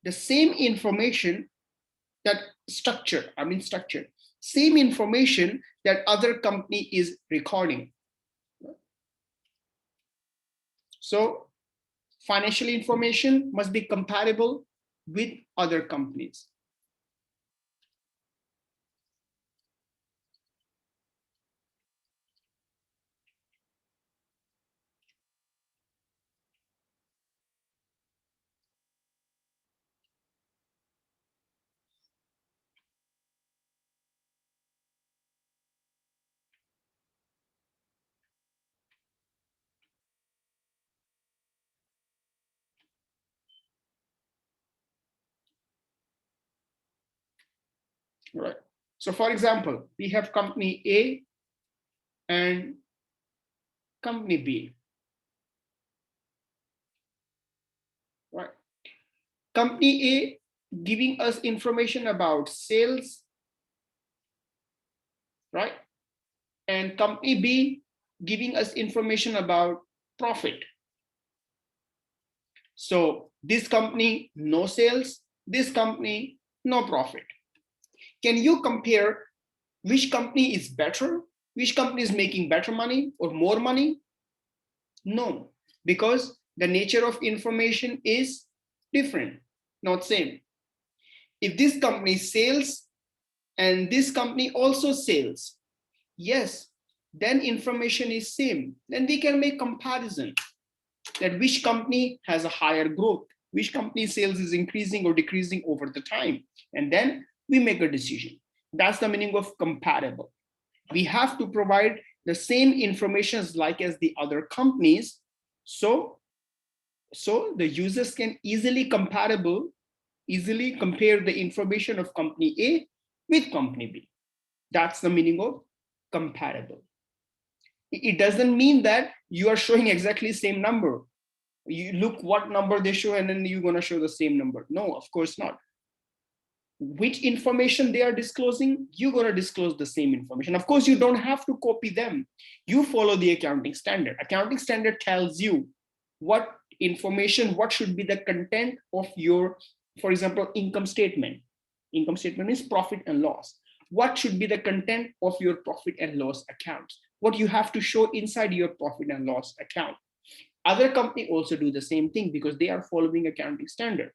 the same information, that structure, same information that other company is recording. So financial information must be comparable with other companies. Right. So for example, we have company A and company B. Right. Company A giving us information about sales, right? And company B giving us information about profit. So this company, no sales, this company, no profit. Can you compare which company is better? Which company is making better money or more money? No, because the nature of information is different, not same. If this company sells and this company also sells, yes, then information is same. Then we can make comparison that which company has a higher growth, which company sales is increasing or decreasing over the time. And then we make a decision. That's the meaning of comparable. We have to provide the same information like as the other companies. So the users can easily compare the information of company A with company B. That's the meaning of comparable. It doesn't mean that you are showing exactly same number. You look what number they show and then you're going to show the same number. No, of course not. Which information they are disclosing, you're going to disclose the same information. Of course, you don't have to copy them. You follow the accounting standard. Accounting standard tells you what information, what should be the content of your, for example, income statement. Income statement is profit and loss. What should be the content of your profit and loss accounts? What you have to show inside your profit and loss account. Other company also do the same thing because they are following accounting standard.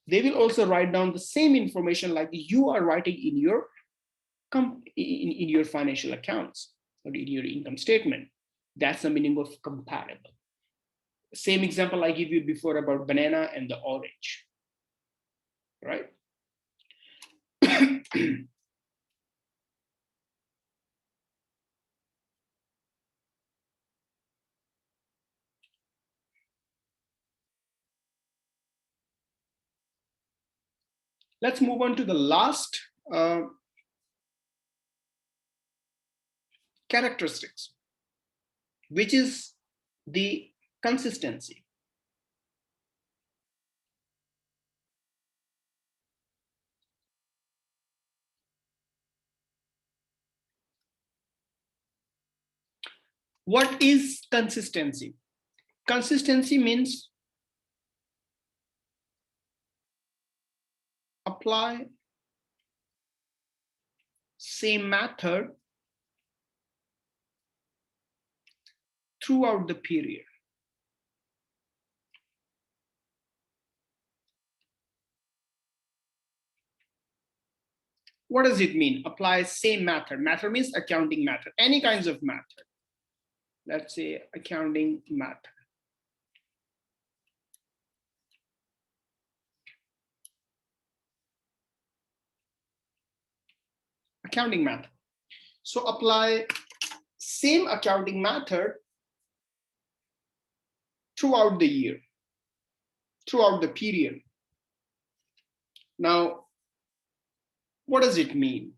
They will also write down the same information like you are writing in your in your financial accounts or in your income statement. That's the meaning of comparable. Same example I give you before about banana and the orange, right? Let's move on to the last characteristics, which is the consistency. What is consistency? Consistency means apply same method throughout the period. What does it mean? Apply same method. Method means accounting method, any kinds of method. Let's say accounting method. Accounting method. So apply same accounting method throughout the year, throughout the period. Now, what does it mean?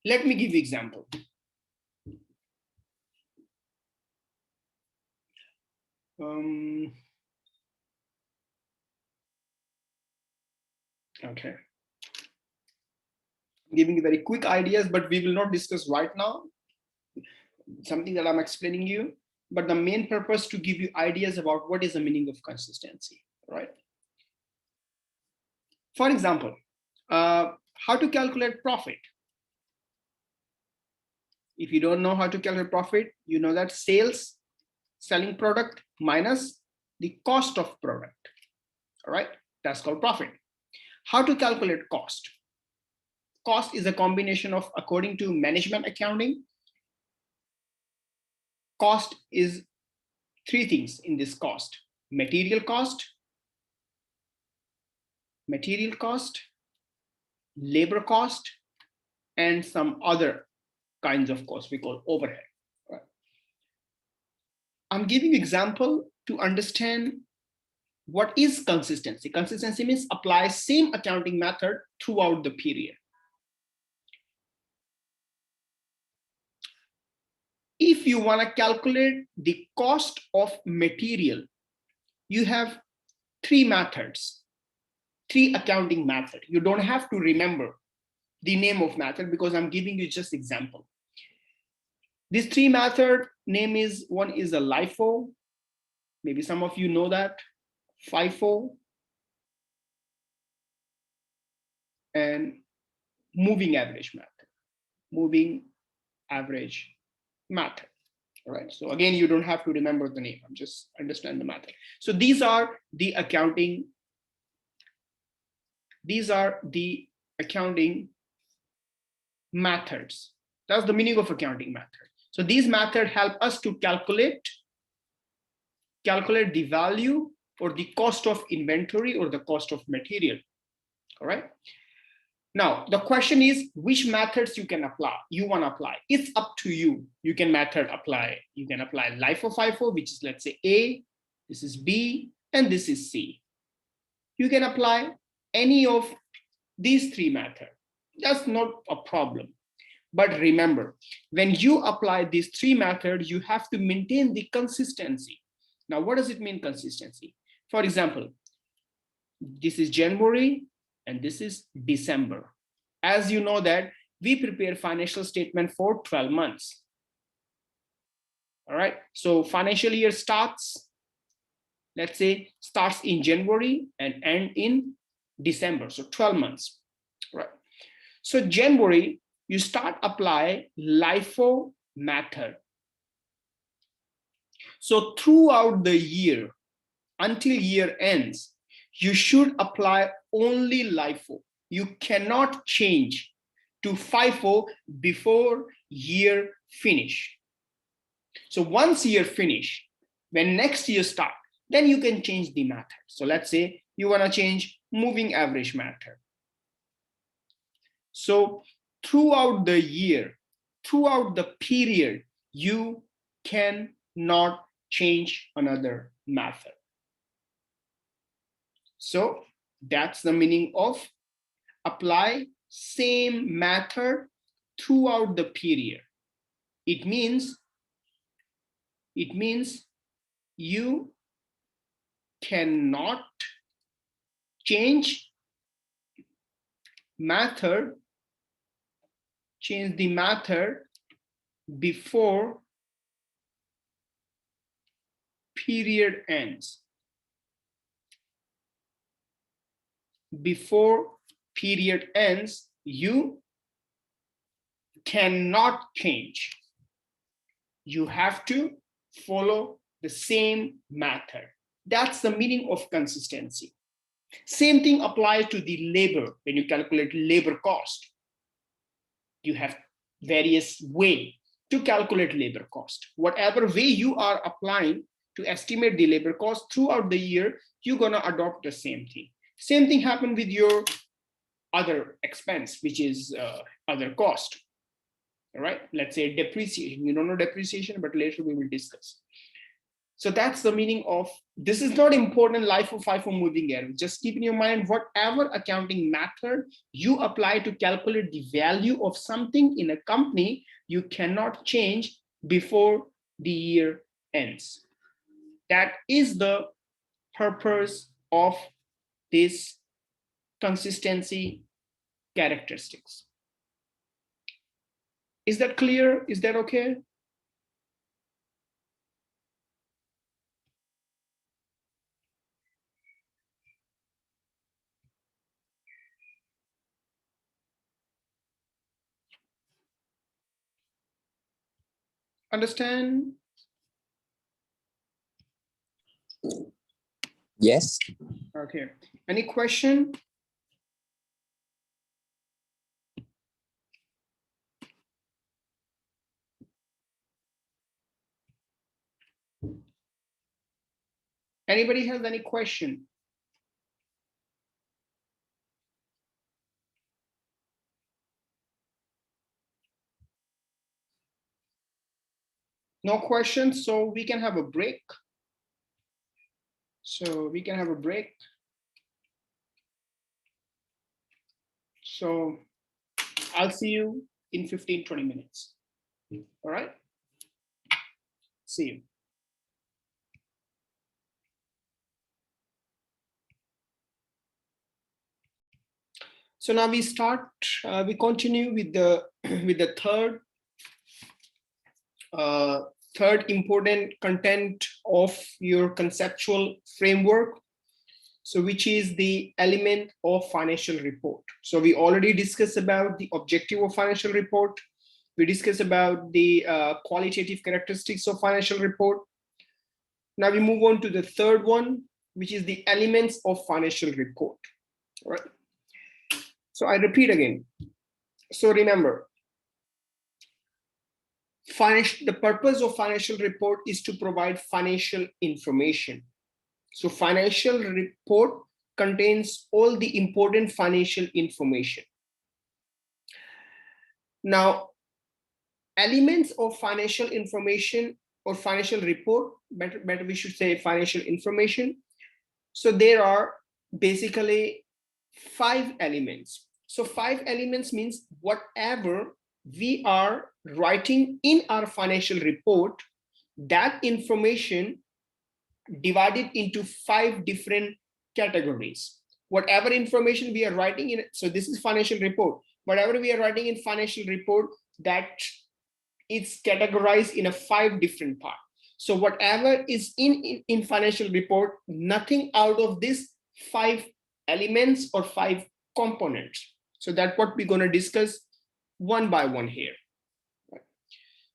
Let me give you example. Okay. giving you very quick ideas, but we will not discuss right now, something that I'm explaining you, but the main purpose to give you ideas about what is the meaning of consistency, right? For example, how to calculate profit. If you don't know how to calculate profit, you know that selling product minus the cost of product, all right? That's called profit. How to calculate cost? Cost is a combination of, according to management accounting, cost is three things in this cost: material cost, labor cost, and some other kinds of costs we call overhead. Right? I'm giving you example to understand what is consistency. Consistency means apply same accounting method throughout the period. If you want to calculate the cost of material, you have three methods, three accounting methods. You don't have to remember the name of method because I'm giving you just example. This three method name is, one is a LIFO. Maybe some of you know that. FIFO and moving average method. Moving average method. All right. So again, you don't have to remember the name. I'm just understand the method. So these are the accounting. These are the accounting methods. That's the meaning of accounting method. So these methods help us to calculate the value or the cost of inventory or the cost of material. All right. Now, the question is which methods you can apply, you want to apply. It's up to you. You can apply. You can apply LIFO, FIFO, which is, let's say, A, this is B, and this is C. You can apply any of these three methods. That's not a problem. But remember, when you apply these three methods, you have to maintain the consistency. Now, what does it mean, consistency? For example, this is January and this is December. As you know that we prepare financial statement for 12 months. All right, so financial year starts, let's say, starts in January and end in December, so 12 months, right? So January, you start apply LIFO method. So throughout the year, until year ends, you should apply only LIFO. You cannot change to FIFO before year finish. So once year finish, when next year start, then you can change the method. So let's say you want to change moving average method. So throughout the year, throughout the period, you cannot change another method. So that's the meaning of apply same method throughout the period. It means you cannot change the method before period ends. Before period ends, you cannot change. You have to follow the same method. That's the meaning of consistency. Same thing applies to the labor. When you calculate labor cost, you have various ways to calculate labor cost. Whatever way you are applying to estimate the labor cost throughout the year, you're going to adopt the same thing. Same thing happen with your other expense, which is other cost. All right, let's say depreciation. You don't know depreciation, but later we will discuss. So that's the meaning of, this is not important LIFO, FIFO, moving average. Just keep in your mind whatever accounting method you apply to calculate the value of something in a company, you cannot change before the year ends. That is the purpose of this consistency characteristics. Is that clear? Is that okay? Understand? Yes. Okay. Any question? Anybody has any question? No questions, so we can have a break. So we can have a break. So I'll see you in 15-20 minutes. All right? See you. So now we we continue with the with the third important content of your conceptual framework. So which is the element of financial report. So we already discussed about the objective of financial report. We discussed about the qualitative characteristics of financial report. Now we move on to the third one, which is the elements of financial report. All right. So I repeat again. So remember, the purpose of financial report is to provide financial information. So financial report contains all the important financial information. Now, elements of financial information or financial report, better we should say financial information. So there are basically 5 elements. So 5 elements means whatever we are writing in our financial report, that information divided into 5 different categories. Whatever information we are writing in, so this is financial report. Whatever we are writing in financial report, that it's categorized in a 5 different parts. So whatever is in financial report, nothing out of this 5 elements or 5 components. So that's what we're going to discuss one by one here.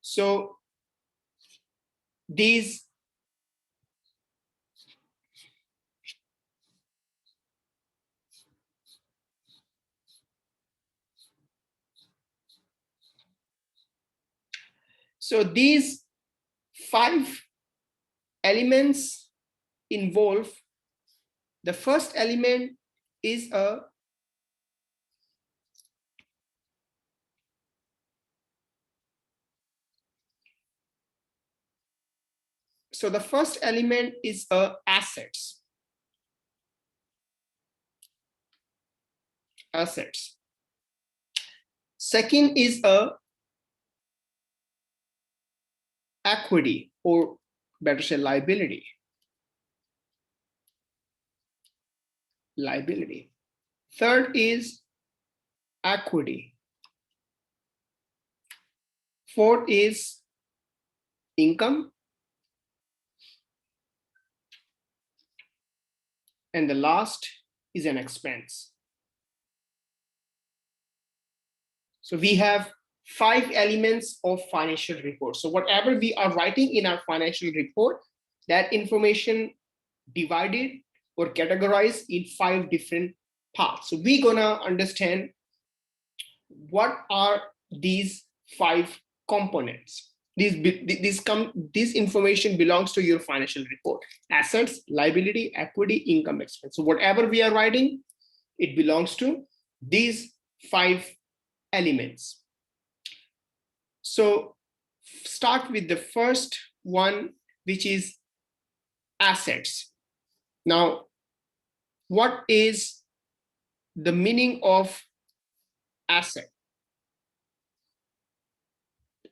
So these these 5 elements involve, the first element is a the first element is assets. Second is equity, or better say liability. Third is equity. Fourth is income. And the last is an expense. So we have 5 elements of financial report. So whatever we are writing in our financial report, that information divided or categorized in 5 different parts. So we're gonna understand what are these 5 components. This information belongs to your financial report: assets, liability, equity, income, expense. So whatever we are writing, it belongs to these 5 elements. So start with the first one, which is assets. Now, what is the meaning of asset?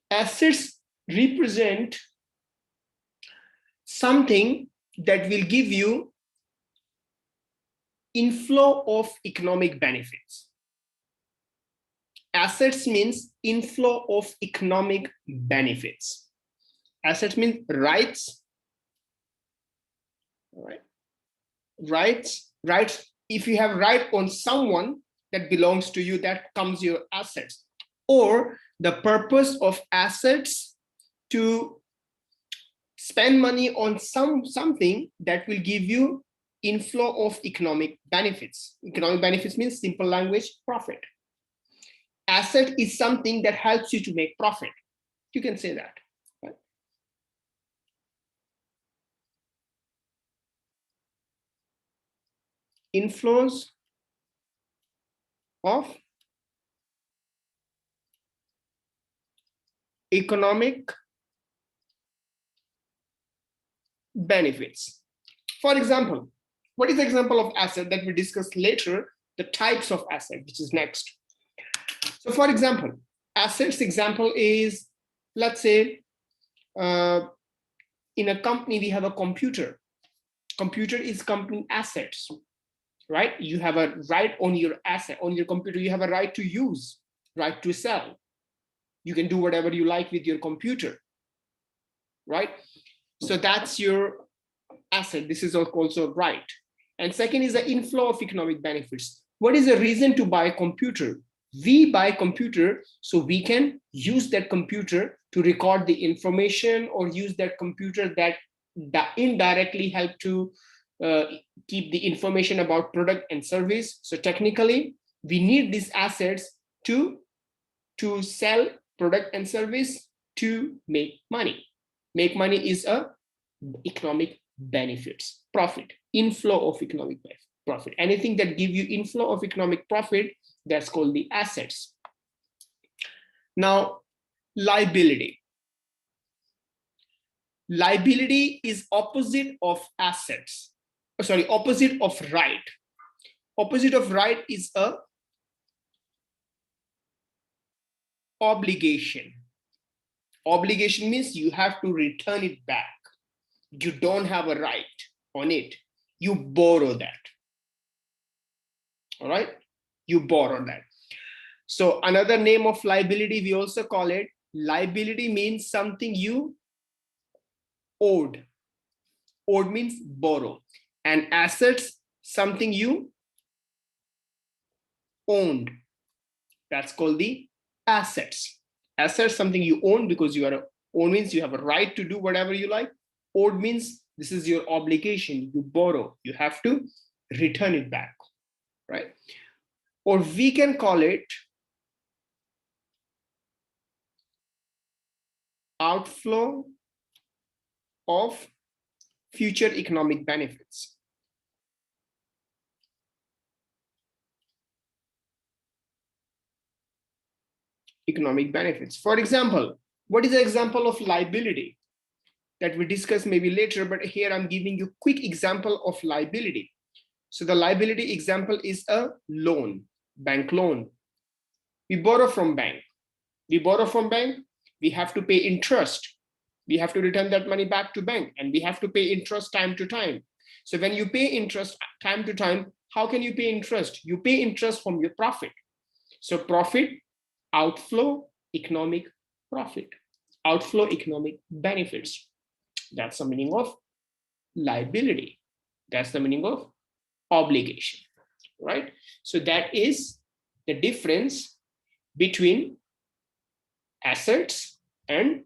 Assets represent something that will give you inflow of economic benefits. Assets means inflow of economic benefits. Assets means rights. All right. Rights. If you have right on someone that belongs to you, that comes your assets. Or the purpose of assets to spend money on something that will give you inflow of economic benefits. Economic benefits means, simple language, profit. Asset is something that helps you to make profit. You can say that. Right? Inflows of economic benefits. For example, what is the example of asset that we discuss later? The types of asset, which is next. So for example, assets example is, let's say, in a company, we have a computer. Computer is company assets, right? You have a right on your asset, on your computer. You have a right to use, right to sell. You can do whatever you like with your computer, right? So that's your asset. This is also right. And second is the inflow of economic benefits. What is the reason to buy a computer? We buy computer so we can use that computer to record the information, or use that computer that indirectly help to keep the information about product and service. So technically, we need these assets to sell product and service to make money. Make money is a economic benefits, profit, inflow of economic profit. Anything that give you inflow of economic profit, that's called the assets. Now, liability. Liability is opposite of assets. Sorry, opposite of right. Opposite of right is a obligation. Obligation means you have to return it back. You don't have a right on it. You borrow that. All right? You borrow that. So another name of liability, we also call it, liability means something you owed. Owed means borrow. And assets, something you owned. That's called the assets. Assets, something you own because you are own means you have a right to do whatever you like. Owed means this is your obligation. You borrow. You have to return it back, right? Or we can call it outflow of future economic benefits. Economic benefits. For example, what is the example of liability that we discuss maybe later, but here I'm giving you quick example of liability. So the liability example is a loan, bank loan. We borrow from bank. We borrow from bank, we have to pay interest. We have to return that money back to bank, and we have to pay interest time to time. So when you pay interest time to time, how can you pay interest? You pay interest from your profit. So profit, outflow, economic profit, outflow, economic benefits. That's the meaning of liability. That's the meaning of obligation, right? So that is the difference between assets and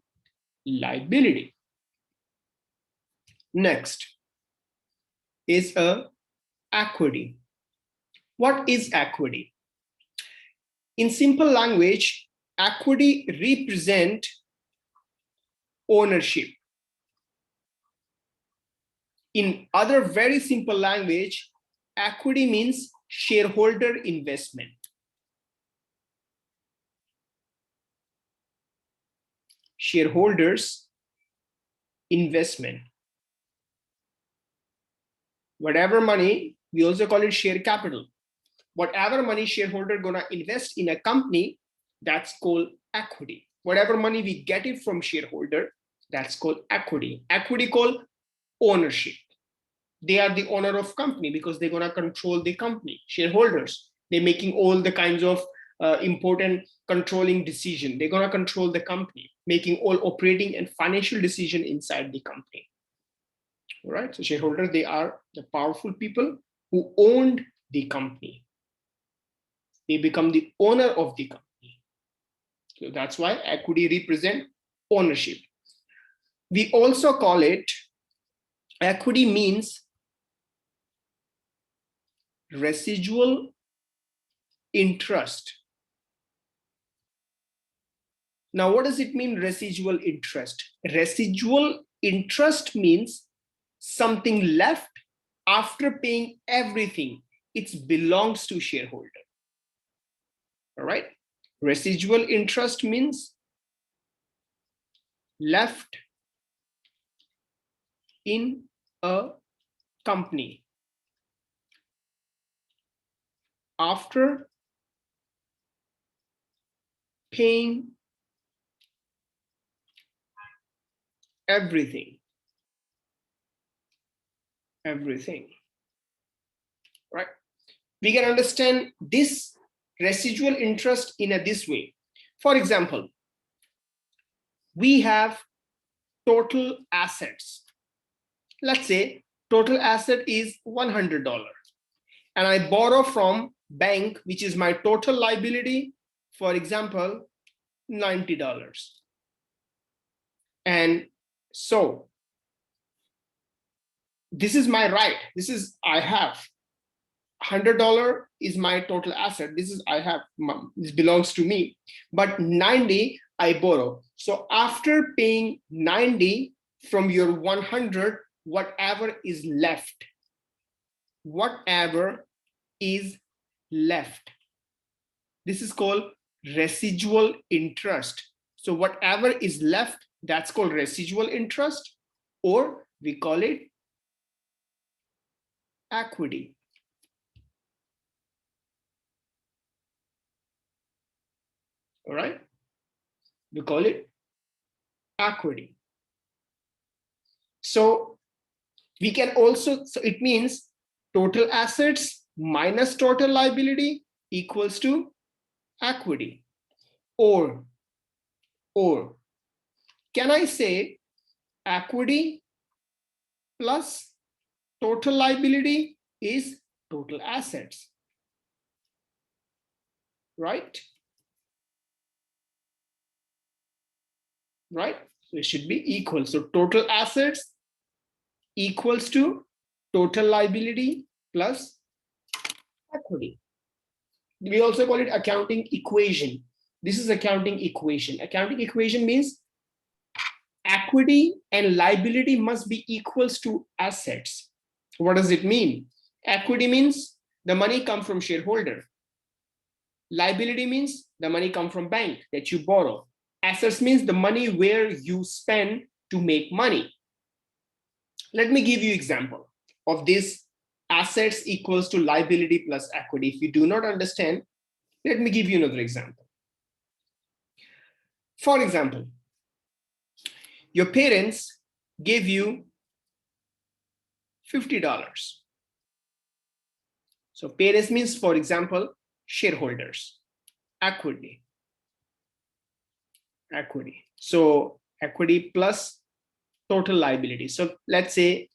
liability. Next is a equity. What is equity? In simple language, equity represent ownership. In other very simple language, equity means shareholder investment. Shareholders investment. Whatever money, we also call it share capital. Whatever money shareholder gonna invest in a company, that's called equity. Whatever money we get it from shareholder, that's called equity. Equity called ownership. They are the owner of company because they're gonna control the company. Shareholders, they're making all the kinds of important controlling decision. They're going to control the company, making all operating and financial decision inside the company. All right. So shareholders, they are the powerful people who owned the company. They become the owner of the company. So that's why equity represents ownership. We also call it, equity means residual interest. Now, what does it mean, residual interest? Residual interest means something left after paying everything. It belongs to shareholder. All right. Residual interest means left in a company after paying everything. Right? We can understand this residual interest in this way. For example, we have total assets. Let's say total asset is $100, and I borrow from bank, which is my total liability, for example, $90. And so this is my right. This is, I have $100 is my total asset. This is, I have, this belongs to me, but 90 I borrow. So after paying 90 from your 100, whatever is left, this is called residual interest. So whatever is left, that's called residual interest, or we call it equity. All right, we call it equity. So we can also, so it means total assets minus total liability equals to equity. Or can I say equity plus total liability is total assets, right? Right? So it should be equal. So total assets equals to total liability plus equity. We also call it accounting equation. This is accounting equation. Accounting equation means equity and liability must be equals to assets. What does it mean? Equity means the money comes from shareholder. Liability means the money comes from bank that you borrow. Assets means the money where you spend to make money. Let me give you example of this assets equals to liability plus equity. If you do not understand, let me give you another example. For example, your parents gave you $50. So parents means, for example, shareholders. Equity. So equity plus total liability. So let's say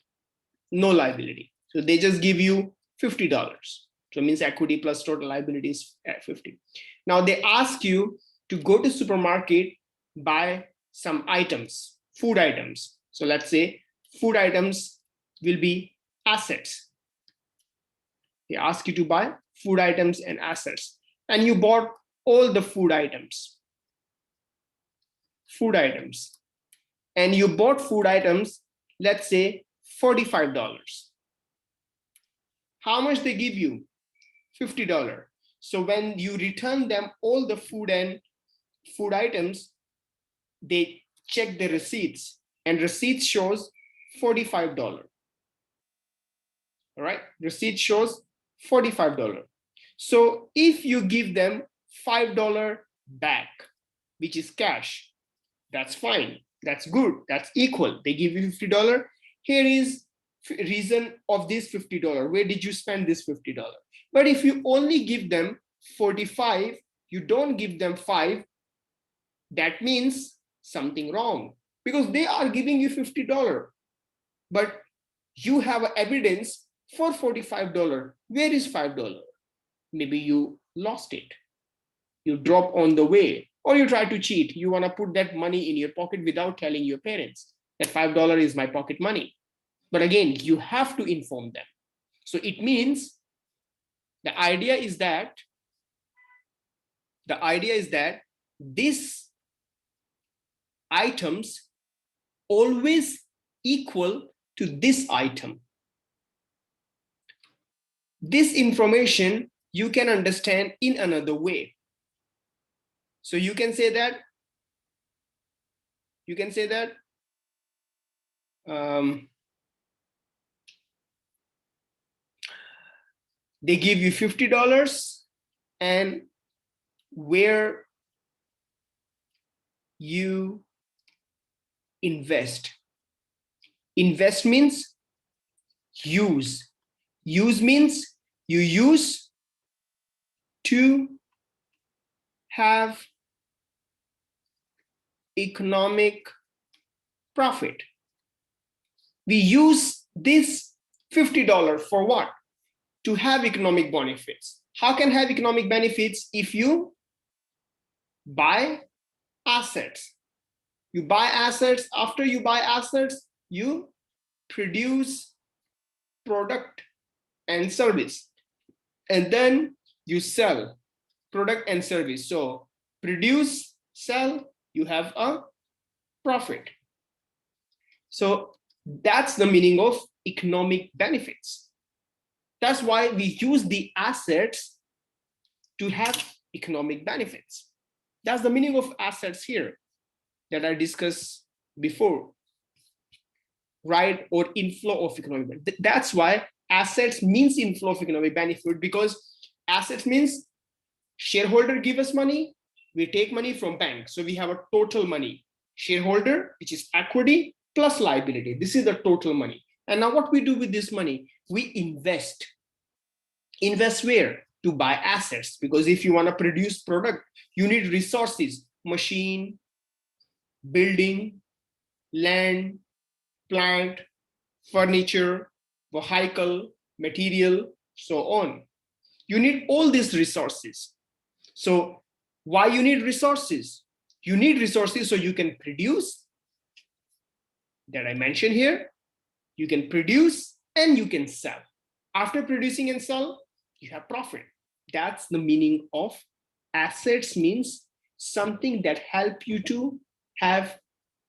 no liability. So they just give you $50. So it means equity plus total liability is at 50. Now they ask you to go to supermarket, buy some items, food items. So let's say food items will be assets. They ask you to buy food items and assets, and you bought all the food items, and you bought food items, let's say $45. How much they give you? $50. So when you return them all the food and food items, they check the receipts, and receipt shows $45. All right, receipt shows $45. So if you give them $5 back, which is cash, that's fine, that's good, that's equal. They give you $50. Here is reason of this $50. Where did you spend this $50? But if you only give them 45, you don't give them 5, that means something wrong, because they are giving you $50, but you have evidence for $45. Where is $5? Maybe you lost it, you drop on the way, or you try to cheat. You want to put that money in your pocket without telling your parents that $5 is my pocket money. But again, you have to inform them. So it means the idea is that these items always equal to this item. This information you can understand in another way. So you can say that they give you $50, and where you invest. Invest means use. Use means you use to have economic profit. We use this $50 for what? To have economic benefits. How can have economic benefits? If you buy assets. You buy assets. After you buy assets, you produce product and service, and then you sell product and service. So produce, sell, you have a profit. So that's the meaning of economic benefits. That's why we use the assets to have economic benefits. That's the meaning of assets here that I discussed before, right? Or inflow of economic benefit. That's why assets means inflow of economic benefit, because assets means shareholder give us money, we take money from bank. So we have a total money. Shareholder, which is equity, plus liability. This is the total money. And now what we do with this money? We invest. Invest where? To buy assets. Because if you want to produce product, you need resources, machine, building, land, plant, furniture, vehicle, material, so on. You need all these resources. So why you need resources? You need resources so you can produce, that I mentioned here. You can produce and you can sell. After producing and sell, you have profit. That's the meaning of assets, means something that help you to have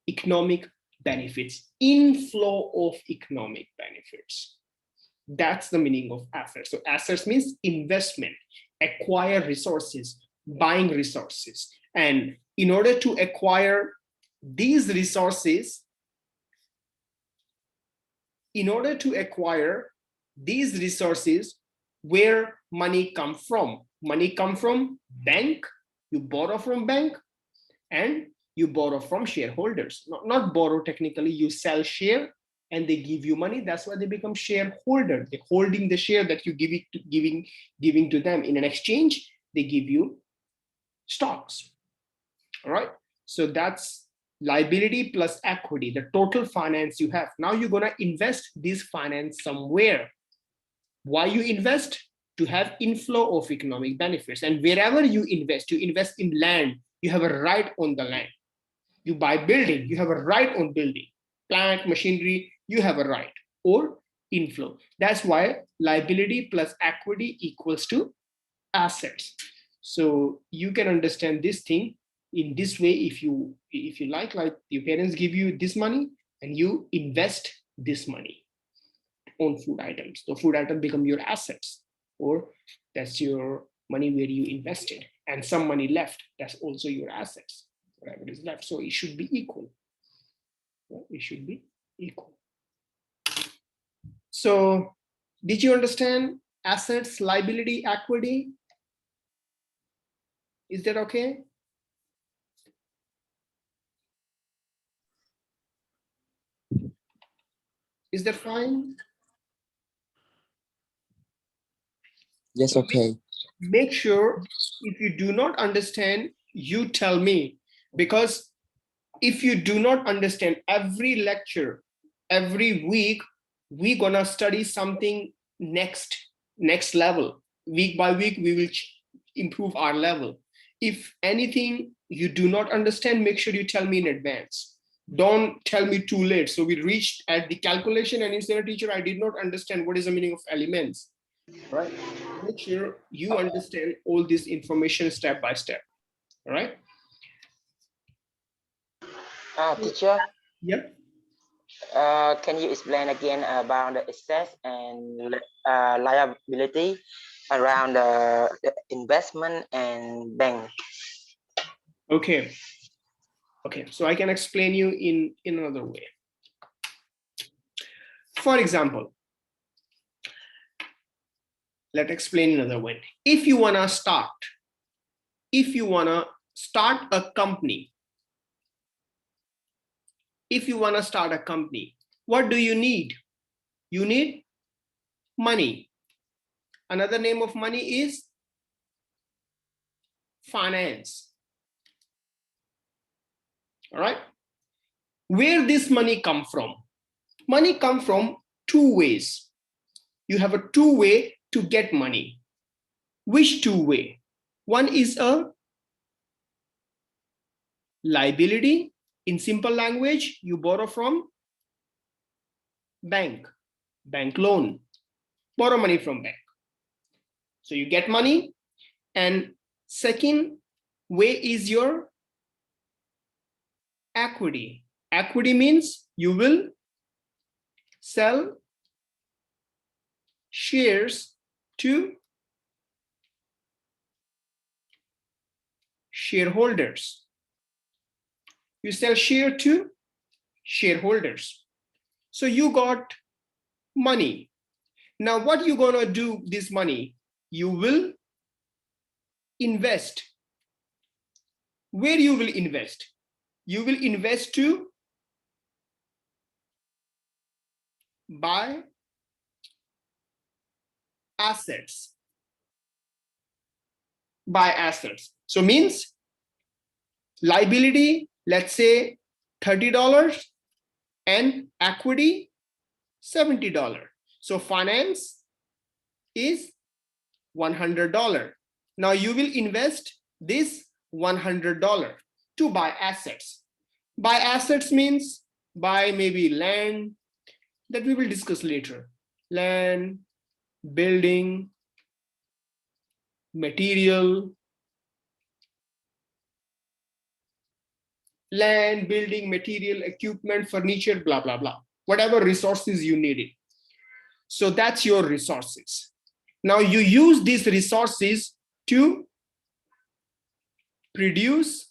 economic benefits, inflow of economic benefits. That's the meaning of assets. So assets means investment, acquire resources, buying resources. And in order to acquire these resources, where money come from? Money come from bank, you borrow from bank, and you borrow from shareholders. Not borrow technically, you sell share and they give you money. That's why they become shareholder. They're holding the share that you giving to them. In an exchange, they give you stocks. All right. So that's liability plus equity, the total finance you have. Now you're gonna invest this finance somewhere. Why you invest? To have inflow of economic benefits. And wherever you invest in land, you have a right on the land. You buy building, you have a right on building. Plant, machinery, you have a right, or inflow. That's why liability plus equity equals to assets. So you can understand this thing in this way. If you like your parents give you this money and you invest this money on food items. So food items become your assets, or that's your money where you invested, and some money left, that's also your assets, whatever is left. So it should be equal. It should be equal. So did you understand assets, liability, equity? Is that okay? Is that fine? Yes, okay. make sure if you do not understand, you tell me, because if you do not understand every lecture, every week, we're gonna study something next level. Week by week, we will improve our level. If anything you do not understand, make sure you tell me in advance. Don't tell me too late. So we reached at the calculation and you say, teacher, I did not understand what is the meaning of elements, right? Make sure you understand all this information step by step, all right? Teacher, Yep. can you explain again about the assets and liability around the investment and bank? Okay. Okay, so I can explain you in another way. For example, let's explain another way. If you wanna start a company, what do you need? You need money. Another name of money is finance. All right. Where this money come from? Money come from two ways. You have a two way to get money. Which two way? One is a liability. In simple language, you borrow from bank loan, borrow money from bank. So you get money. And second way is your equity. Equity means you will sell shares to shareholders. You sell share to shareholders. So you got money. Now what you gonna do this money? You will invest. Where you will invest? You will invest to buy assets. Buy assets. So means liability, let's say $30, and equity $70. So finance is $100. Now you will invest this $100 to buy assets. Buy assets means buy maybe land, that we will discuss later. Land, building, material, land, building, material, equipment, furniture, blah, blah, blah. Whatever resources you needed. So that's your resources. Now you use these resources to produce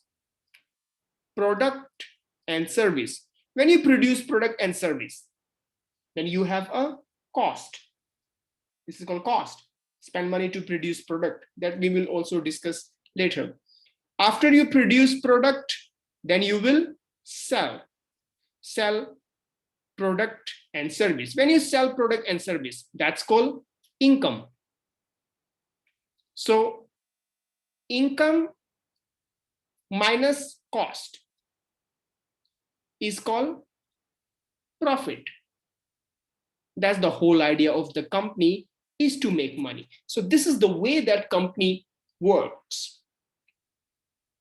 product and service. When you produce product and service, then you have a cost. This is called cost. Spend money to produce product, that we will also discuss later. After you produce product, then you will sell product and service. When you sell product and service, that's called income. So income minus cost is called profit. That's the whole idea of the company, is to make money. So this is the way that company works.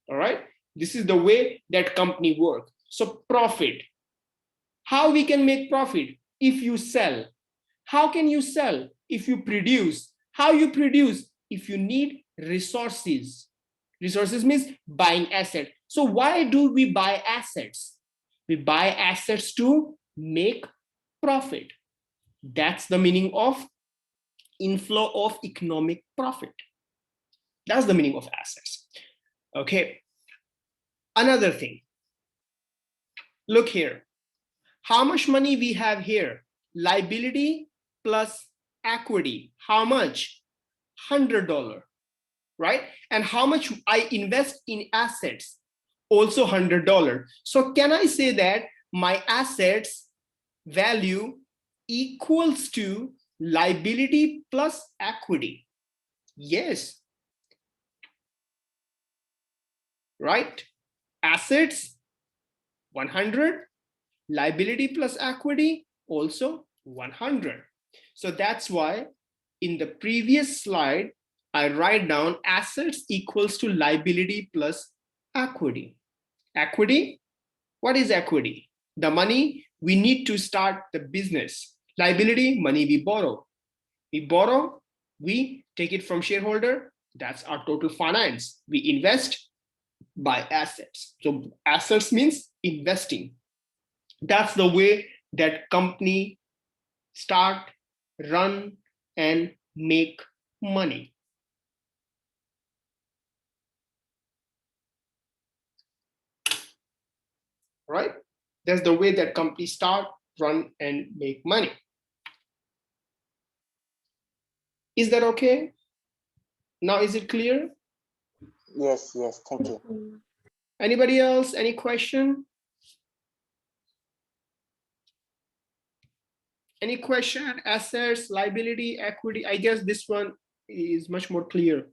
All right, this is the way that company works. So profit, how we can make profit? If you sell. How can you sell? If you produce. How you produce? If you need resources. Resources means buying asset. So why do we buy assets? We buy assets to make profit. That's the meaning of inflow of economic profit. That's the meaning of assets. Okay. Another thing. Look here. How much money we have here? Liability plus equity. How much? $100, right? And how much I invest in assets? Also $100. So can I say that my assets value equals to liability plus equity? Yes, right? Assets 100, liability plus equity also 100. So that's why in the previous slide, I write down assets equals to liability plus equity. Equity, what is equity? The money we need to start the business. Liability, money we borrow. We borrow, we take it from shareholder, that's our total finance. We invest, buy assets. So assets means investing. That's the way that company start, run, and make money. Right? That's the way that companies start, run, and make money. Is that okay? Now, is it clear? Yes, yes, thank you. Anybody else? Any question? Any question? Assets, liability, equity. I guess this one is much more clear.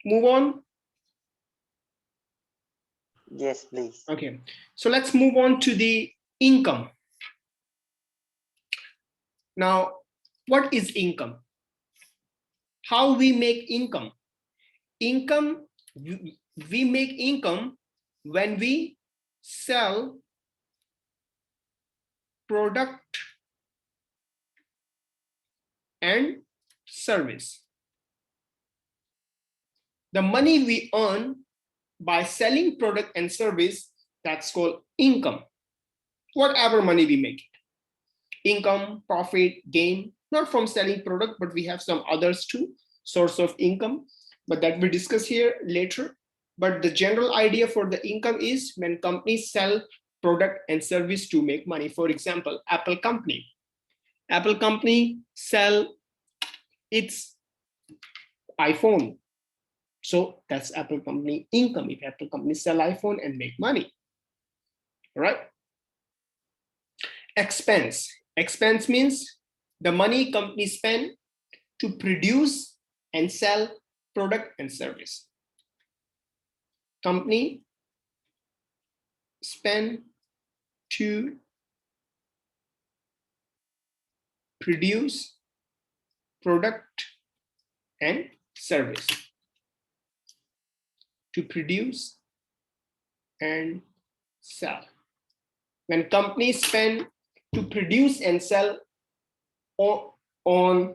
Move on. Yes, please. Okay, so let's move on to the income. Now, what is income? How we make income? Income, we make income when we sell product and service. The money we earn by selling product and service, that's called income. Whatever money we make it. Income, profit, gain, not from selling product, but we have some others too, source of income, but that we discuss here later. But the general idea for the income is when companies sell product and service to make money. For example, Apple company. Apple company sell its iPhone. So that's Apple company income. If Apple company sell iPhone and make money, right? Expense. Expense means the money company spend to produce and sell product and service. Company spend to produce product and service. To produce and sell. When companies spend to produce and sell on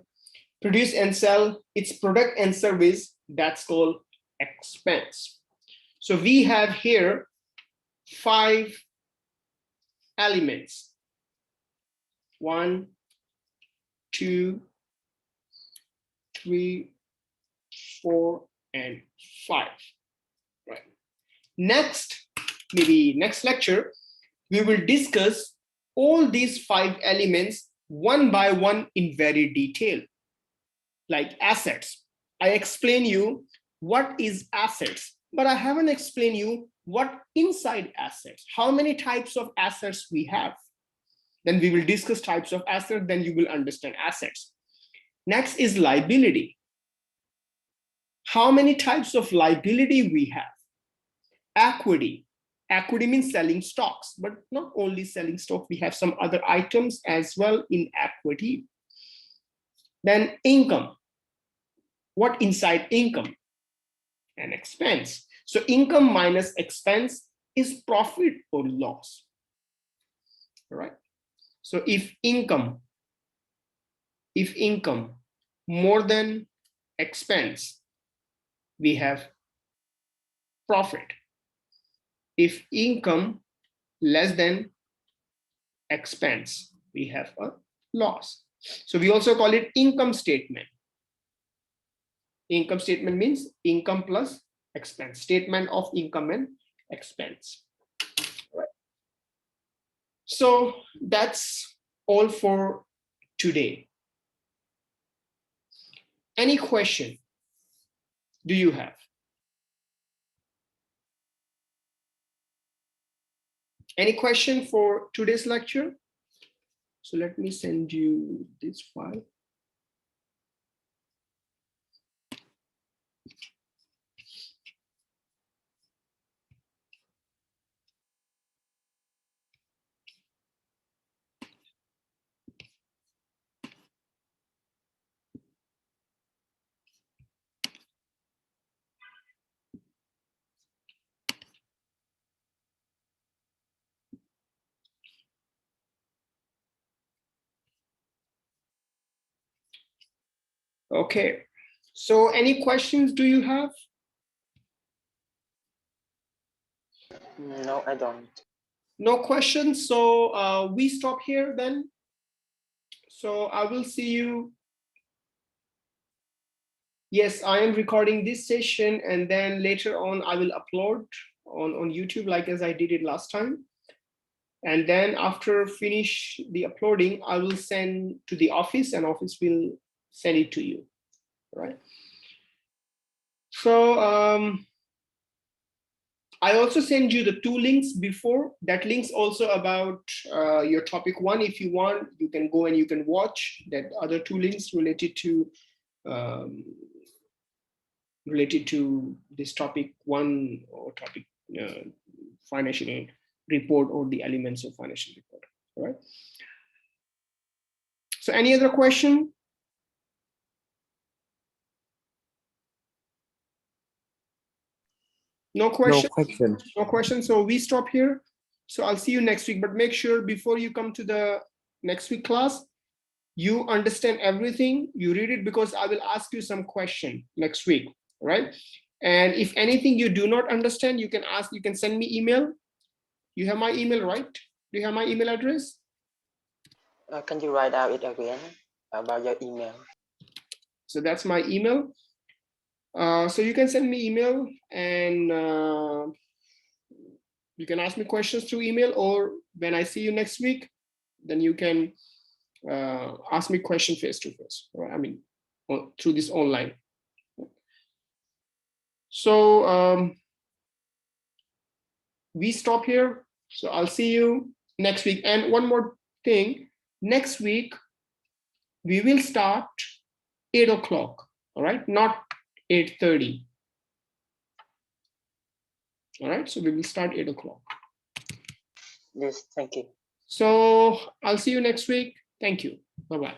produce and sell its product and service, that's called expense. So we have here 5 elements. 1, 2, 3, 4, and 5. Right. Next, maybe next lecture, we will discuss all these 5 elements one by one in very detail. Like assets. I explain you what is assets, but I haven't explained you what inside assets, how many types of assets we have. Then we will discuss types of assets, then you will understand assets. Next is liability. How many types of liability we have? Equity. Equity means selling stocks, but not only selling stock, we have some other items as well in equity. Then income. What inside income? An expense. So income minus expense is profit or loss. All right. So if income more than expense, we have profit. If income less than expense, we have a loss. So we also call it income statement. Income statement means income plus expense. Statement of income and expense. Right. So that's all for today. Any question do you have? Any question for today's lecture? So let me send you this file. Okay. So any questions do you have? No, I don't. No questions. So we stop here then. So I will see you. Yes, I am recording this session, and then later on I will upload on YouTube like as I did it last time. And then after finish the uploading, I will send to the office, and office will send it to you, right? So I also send you the 2 links before. That link's also about your topic 1. If you want, you can go and you can watch that other 2 links related to this topic 1 or topic financial report or the elements of financial report. All right. So any other question? No question? No question. No question. So we stop here. So I'll see you next week, but make sure before you come to the next week class, you understand everything, you read it, because I will ask you some question next week, right? And if anything you do not understand, you can ask, you can send me email. You have my email, right? Do you have my email address? Can you write out it again about your email? So that's my email. So you can send me email, and you can ask me questions through email, or when I see you next week, then you can ask me question face to face, or I mean, through this online. So we stop here. So I'll see you next week. And one more thing, next week, we will start 8 o'clock, all right? Not 8:30. All right, so we will start 8 o'clock. Yes, thank you. So I'll see you next week. Thank you. Bye-bye.